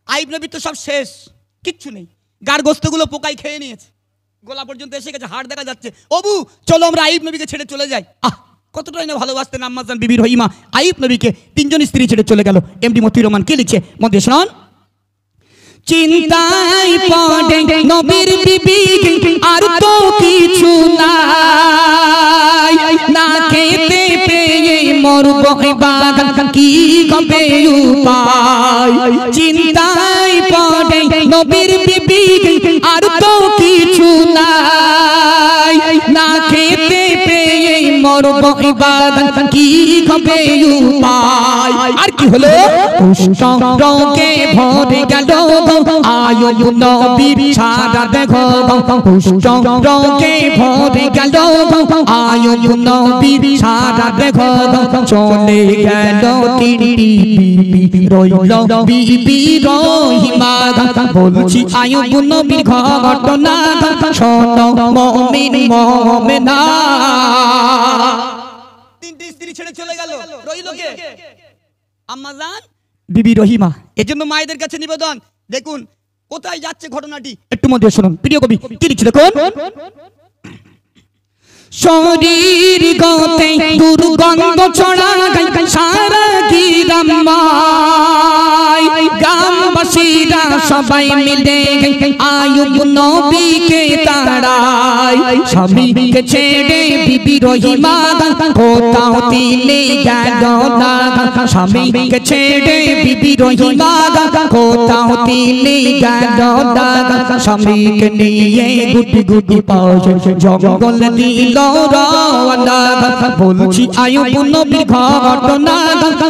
আইব নবীর তো সব শেষ, কিচ্ছু নেই, গার গোস্তগুলো পোকায় খেয়ে নিয়েছে, গোলা পর্যন্ত এসে গেছে, হাড় দেখা যাচ্ছে। ও বু চলো আমরা আইব নবীকে ছেড়ে চলে যাই। কতটাই না ভালোবাসতেন আম্মাজান বিবি রহিমা আইব নবীকে। 3 জন স্ত্রী ছেড়ে চলে গেল। এমডি মতিউর রহমান কে লিখছে মধ্যে শোনান। চিন্তায় পড়ে নবীর বিবি, আর তো কিছু নাই, না খেতে পেয়ে মরব বাগান কি হবে উপায়। চিন্তায় পড়ে নবীর বিবি, আর তো কিছু নাই, না খেতে পেয়ে মরব বাগান কি হবে উপায়। আর কি হলো? কুষ্ঠ রোগে ভরে গেল আইব নবীর সারা দেখো, কুষ্ঠ রোগে ভরে গেল আইব নবীর সারা দেখো। চলে গেল 3টি বিবি, রইল বিবি রহিমা। বলছি আইব নবীর ঘটনা, শোনো মুমিন মুমিনা। 3টি স্ত্রী ছেড়ে চলে গেল, রইল কে? আম্মাজান বিবি রহিমা। এজন্য মায়েদের কাছে নিবেদন, দেখুন কোথায় যাচ্ছে ঘটনাটি, একটু মধ্যে শুনুন। প্রিয় কবি কি লিখছে দেখুন। শরীর গতে দুর্গন্ধ ছড়ায় সারা গ্রামময়, গ্রামবাসীরা সবাই মিলে আইব নবীকে তাড়ায়। স্বামীকে ছেড়ে বিবি রহিমা কোথাও তিনি গেল না, স্বামীকে ছেড়ে বিবি রহিমা কোথাও তিনি গেল না। স্বামীকে নিয়ে গুটি গুটি পাশে জঙ্গল দিল রওনা। বলছি আইব নবীর ঘটনা,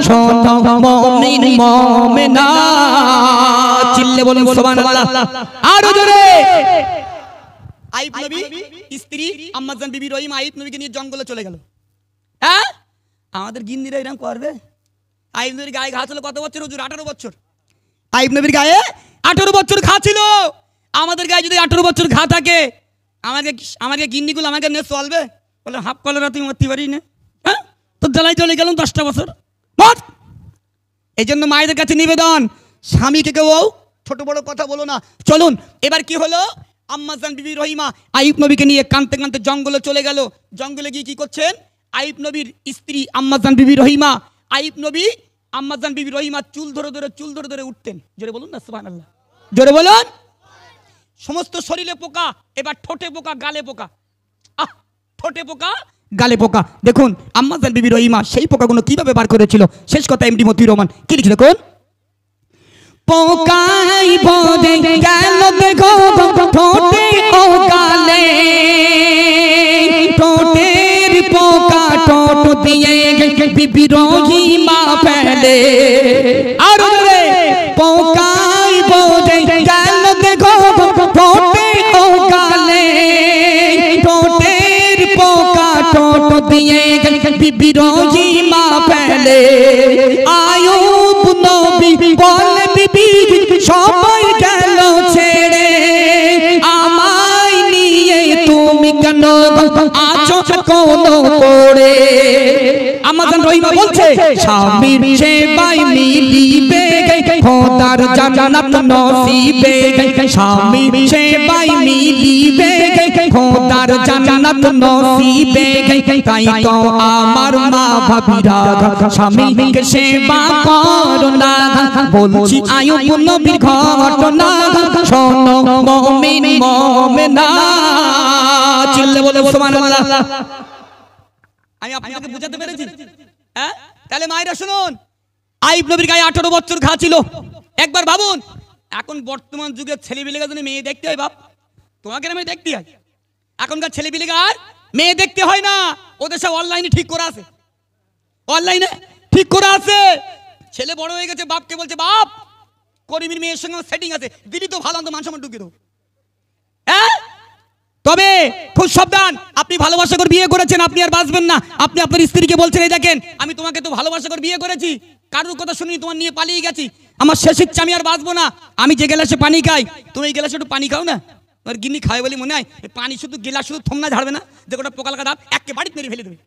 শোনো মুমিন মুমিনা। চিল্লে বলুন সুবহানাল্লাহ আরো জোরে। আইব নবী স্ত্রী আম্মাজান বিবি রহিমা আইব নবীকে নিয়ে জঙ্গলে চলে গেল। হ্যাঁ, আমাদের গিন্নিরা এরকম করবে? আইব নবীর গায়ে ঘা ছিল কত বছর হুজুর? 18 বছর। আইব নবীর গায়ে 18 বছর ঘা ছিল। আমাদের গায়ে যদি 18 বছর ঘা থাকে, আমাকে গিন্নিগুলো আমাকে নিয়ে চলবে? বলে হাফ কলরা তুই মরতে পারি না, হ্যাঁ তোর জ্বালায় চলে গেলাম 10টা বছর। এই জন্য মায়েদের কাছে নিবেদন, স্বামীকে কেউ ছোট বড় কথা বলো না। চলুন এবার কি হলো, আম্মা জান বিবি রহিমা আইয়ুব নবীকে নিয়ে কাঁদতে কাঁদতে জঙ্গলে চলে গেল। জঙ্গলে গিয়ে কি করছেন? আইয়ুব নবীর স্ত্রী আম্মা জান বিবি রহিমা, আইয়ুব নবী আম্মা জান বিবি রহিমা চুল ধরে ধরে উঠতেন। জোরে বলুন না সুবহানাল্লাহ, জোরে বলুন। সমস্ত শরীরে পোকা, এবার ঠোঁটে পোকা, গালে পোকা। ঠোঁটে পোকা, গালে পোকা। দেখুন আম্মা জান বিবি রহিমা সেই পোকাগুলো কিভাবে বার করেছিল। শেষ কথা এমডি মতিউর রহমান কি লিখে দেখুন। পোকাই বদে গেল দেখো ঠোঁটে ও গালে, ঠোঁটের পোকা ঠোঁট দিয়ে বিবি রহিমা ফেলে। আর পোকাই বদে গেল দেখো ঠোঁটে ও গালে, ঠোঁটের পোকা ঠোঁট দিয়ে বিবি রহিমা ফেলে। আইয়ুব নবী বলে বিবি সবাই গেল ছেড়ে, আমায় নিয়ে তুমি কেন আছো কোনো পড়ে। আম্মা জান রহিমা বলছে স্বামীর সেবায় মিলিবে খোদার জান্নাত নসিবে, স্বামীর সেবায় মিলিবে খোদার জান্নাত নসিবে। তাই তো আমার মা ভাবিরা স্বামীকে সেবা করো না, বলছি আইয়ুব নবীর ঘটনা শোনো মুমিন মুমিনা। চিল্লে বলে সুবহানাল্লাহ। আমি আপনাকে বুঝাতে পেরেছি? হ্যাঁ, তাহলে মায়েরা শুনুন, আইয়ুব নবীর গায়ে 18 বছর ঘা ছিল। একবার ভাবুন, এখন বর্তমান যুগের ছেলেপিলেগা যদি মেয়ে দেখতে হয়, বাপ তোমাকে না মেয়ে দেখতে হয়। এখনকার ছেলেপিলেগা আর মেয়ে দেখতে হয় না, ওদের সব অনলাইনে ঠিক করে আছে, অনলাইনে ঠিক করে আছে। ছেলে বড় হয়ে গেছে, বাপকে বলছে বাপ করিমের মেয়ের সঙ্গে সেটিং আছে, দিদি তো ভালো, মান সম্মান ঢুকিয়ে দেবো। হ্যাঁ, তবে খুব সাবধান, আপনি ভালোবাসা করে বিয়ে করেছেন, আপনি আর বাঁচবেন না। আপনি আপনার স্ত্রীকে বলছেন এই দেখেন আমি তোমাকে তো ভালোবাসা করে বিয়ে করেছি, কারোর কথা শুনি তোমার নিয়ে পালিয়ে গেছি, আমার শেষ ইচ্ছা আমি আর বাঁচবো না, আমি যে গ্লাসে পানি খাই তুমি এই গ্লাসে একটু পানি খাও না। আর গিন্নি খায় বলে মনে হয় পানি শুধু গ্লাস শুধু থমনা ঝাড়বে না, যে ওটা পোকা লাগা দাপ একে বাড়িতে মেরে ফেলে দেবে।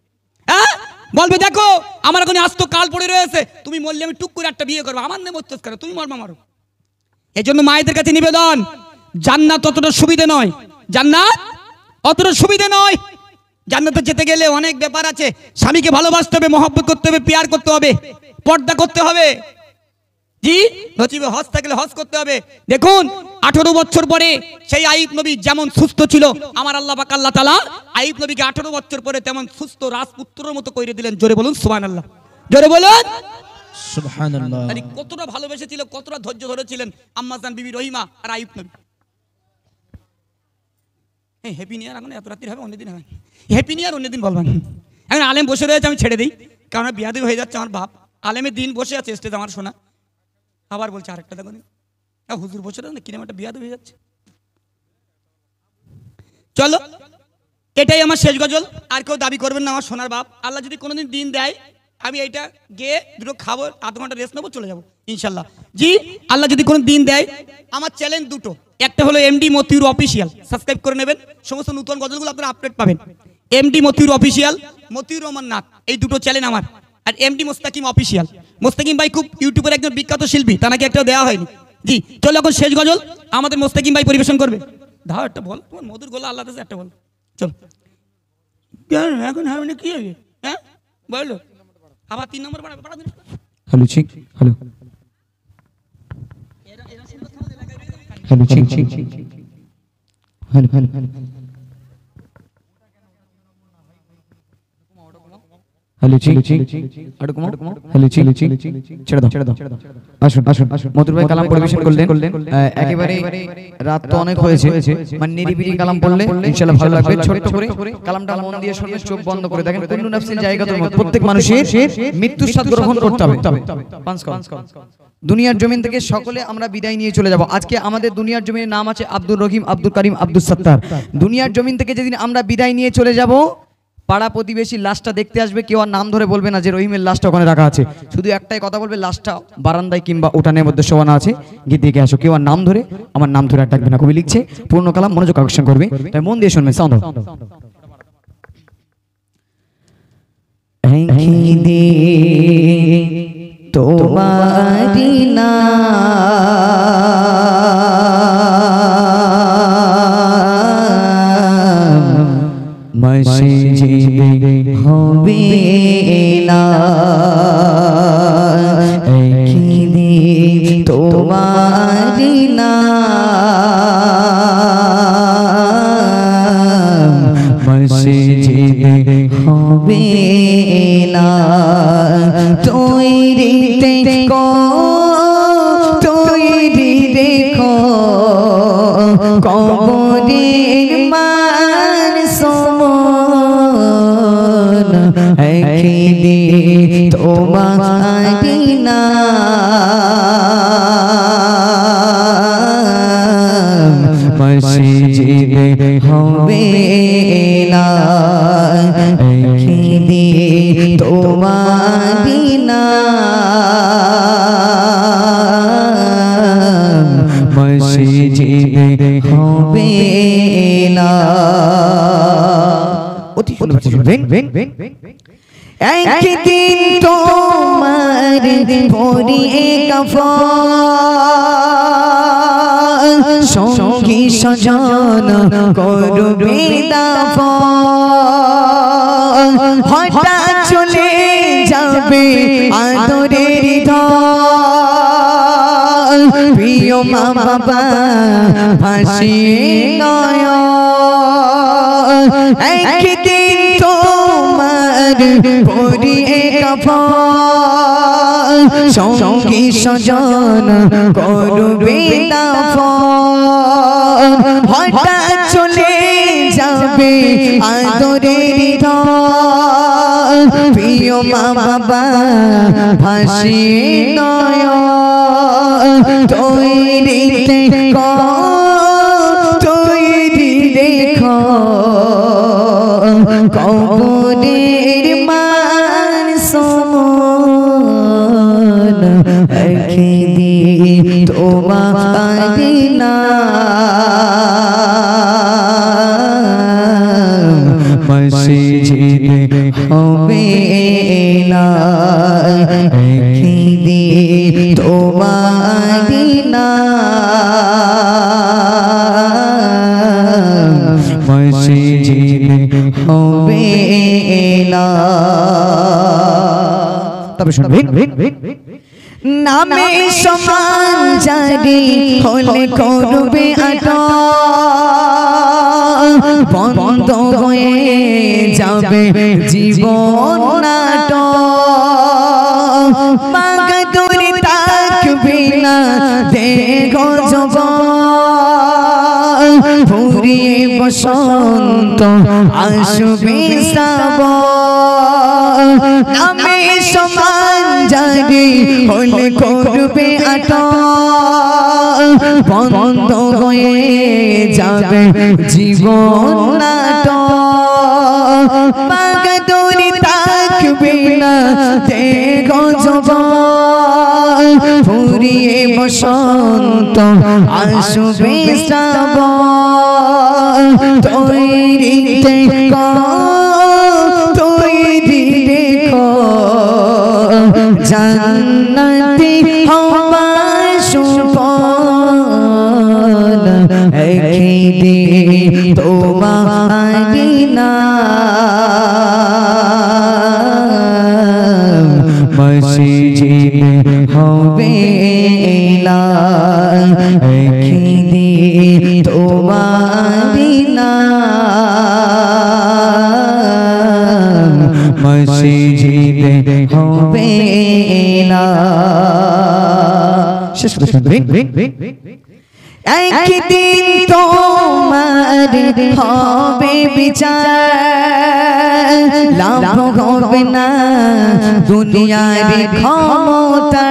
হ্যাঁ, বলবে দেখো আমার এখন আস্ত কাল পড়ে রয়েছে, তুমি বললে আমি টুক করে একটা বিয়ে করবো, আমার নেই মরতেছ কেন, তুমি মরবা মারো। এই জন্য মায়েদের কাছে নিবেদন, জান্নাত অতটা সুবিধে নয়, জান্নাত অতটা সুবিধে নয়। জান্নাতে যেতে গেলে অনেক ব্যাপার আছে, স্বামীকে ভালোবাসতে হবে, মহব্বত করতে হবে, প্যার করতে হবে, পর্দা করতে হবে। জি, নচিবে হজ থাকলে হজ করতে হবে। দেখুন 18 বছর পরে সেই আইয়ুব নবী যেমন সুস্থ ছিল, আমার আল্লাহ পাক আল্লাহ তাআলা আইয়ুব নবীকে 18 বছর পরে তেমন সুস্থ রাজপুত্রের মতো করে দিলেন। জোরে বলুন সুবহানাল্লাহ, জোরে বলুন সুবহানাল্লাহ। আরে কতটা ভালোবেসেছিল, কতটা ধৈর্য ধরেছিলেন আম্মা জান বিবি রহিমা আর আইয়ুব নবী। হ্যাপি নিউ ইয়ার এখন এত রাত্রি হবে, অন্যদিন হবে হ্যাপি নিউ ইয়ার, অন্যদিন বলবেন। এখন আলেম বসে রয়েছে, আমি ছেড়ে দিই, কারণ বিয়াদবি হয়ে যাচ্ছে। আমার বাপ আলেমের দিন বসে আছে স্টেজে, আমার শোনা আবার বলছে আরেকটা দেখো হুজুর বসে রয়েছে, কিরম একটা বিয়াদবি হয়ে যাচ্ছে। চলো, এটাই আমার শেষ গজল, আর কেউ দাবি করবেন না আমার সোনার বাপ। আল্লাহ যদি কোনোদিন দিন দেয় আমি এইটা গিয়ে দুটো খাবো, আধ ঘন্টা রেস্ট নেবো, চলে যাবো ইনশাল্লাহ। জি, আল্লাহ যদি কোনো দিন দেয়। আমার চ্যালেঞ্জ দুটো, একটা হলো এমডি মতিউর অফিসিয়াল, সাবস্ক্রাইব করে নেবেন, সমস্ত নতুন গজলগুলো আপনারা আপডেট পাবেন। এমডি মতিউর অফিসিয়াল, মতিউর রহমান নাথ, এই দুটো চ্যানেল আমার। আর এমডি মোস্তাকিম অফিসিয়াল, মোস্তাকিম ভাই খুব ইউটিউবের একজন বিখ্যাত শিল্পী, তা নাকি একটা দেওয়া হয়নি। জি, চলো এখন শেষ গজল আমাদের মোস্তাকিম ভাই পরিবেশন করবে। দাও একটা বল, তোমার মধুর গোলা আল্লাহ একটা বল, চল। এখন হবে কি হবে? হ্যাঁ বলো, আবার 3 নম্বর বাড়া দিন। হ্যালো ঠিক, হ্যালো হ্যালো ঠিক, হ্যালো হ্যালো হ্যালো ঠিক, আর কমো হ্যালো ঠিক, ছেড়ে দাও। আসুন আসুন, মধুর ভাই কালাম পরিবেশন করলেন। একেবারে রাত তো অনেক হয়েছে, মানে নিরিবিলি কালাম পড়লে ইনশাআল্লাহ ভালো লাগবে। ছোট করে কালামটা মন দিয়ে শুনবেন, চোখ বন্ধ করে দেখেন। কুল্লু নাফসিন জায়গাতুল মউত, প্রত্যেক মানুষের মৃত্যুর স্বাদ গ্রহণ করতে হবে। দুনিয়ার জমিন থেকে সকলে আমরা বিদায় নিয়ে চলে যাব। আজকে আমাদের দুনিয়ার জমিনের নাম আছে আব্দুর রহিম, আব্দুল করিম, আব্দুল সত্তার। দুনিয়ার জমিন থেকে যেদিন আমরা বিদায় নিয়ে চলে যাব, পাড়া প্রতিবেশী লাশটা দেখতে আসবে, কেউ আর নাম ধরে বলবে না যে রহিমের লাশটা ওখানে রাখা আছে, শুধু একটাই কথা বলবে লাশটা বারান্দায় কিংবা উঠানের মধ্যে শোয়ানো আছে, গিয়ে দেখে আসো। কেউ আর নাম ধরে আমার নাম ধরে আর ডাকবে না। কবি লিখছে পূর্ণ কালাম, মনোযোগ আকর্ষণ করবে, তাই মন দিয়ে শুনবেন। সাউন্ড তোমারি না মসজিদে হবে না একদিন তোমার নাম মসজিদে হবে না তৈরি দেখো তৈরি দেখো কবরের মান সমান একদিন তোমার নাম মসজিদে হবে না একদিন তোমার নাম মসজিদে হবে না অতি সুন্দর শুনবেন একদিন তোমার পরিয়ে কাফন সঙ্গী সজন করবে দাফন হঠাৎ চলে যাবে আদরের ধন প্রিয় মা বাবা ভাসিয়ে নয়ন একদিন তোমার পরিয়ে কাফন সঙ্গী সজন করবে দাফন হঠাৎ চলে যাবে আদরের ধন প্রিয় মা বাবা ভাসিয়ে নয়ন তৈরি দেখো তৈরি দেখো কবরের মান সমান একদিন তোমার নাম মসজিদে হবে না একদিন তোমার নাম মসজিদে হবে না তবে শুনবেন নামে সমান জারি হলে করবে আটক বন্ধ হয়ে যাবে জীবন নাটক মাগদুরি থাকবে না দেহ জবান ফুরিয়ে বসন্ত আসবে শ্রাবণ নামে সমান জারি হলে করবে আটক বন্ধ হয়ে যাবে জীবন নাটক মাগদুরি থাকবে না দেহ জবান ফুরিয়ে বসন্ত আসবে শ্রাবণ তৈরি দেখো তৈরি দেখো জান্নাতে হওয়া সুফল একদিন তোমার নাম মসজিদে হবে না একদিন তোমার নাম মসজিদে হবে না শেষ করে শুনবেন একদিন তোমার হবে বিচার লাভ হবে না দুনিয়ার ক্ষমতা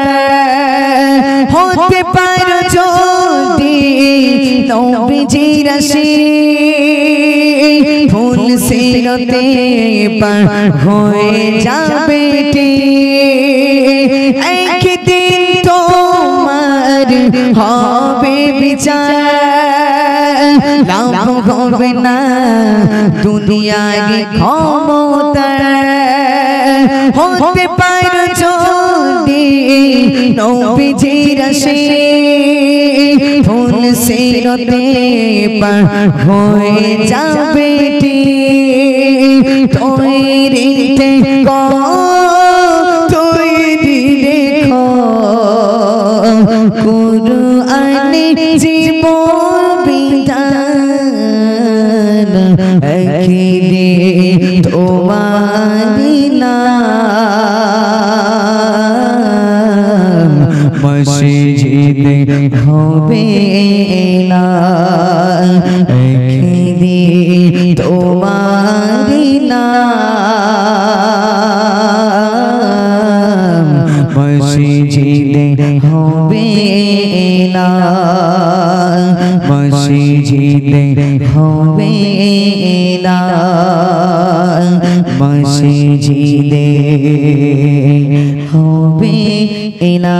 হতে পারো যদি নবীজির আশিক ফুল সিরতে পার হয়ে যাবে একদিন তোমার হবে বিচার লাভ হবে না দুনিয়ার ক্ষমতা হতে পারো যদি নবীজির আশিক ফুল সিরতে পার হয়ে যাবে তৈরিতে তৈরি রেখো কুরআনে জীবন বিধান একদিনে তোমারি নাম মসজিদে হবে না একদিন তোমারি নাম মসজিদে হবে না মসজিদে হবে না মসজিদে হবে না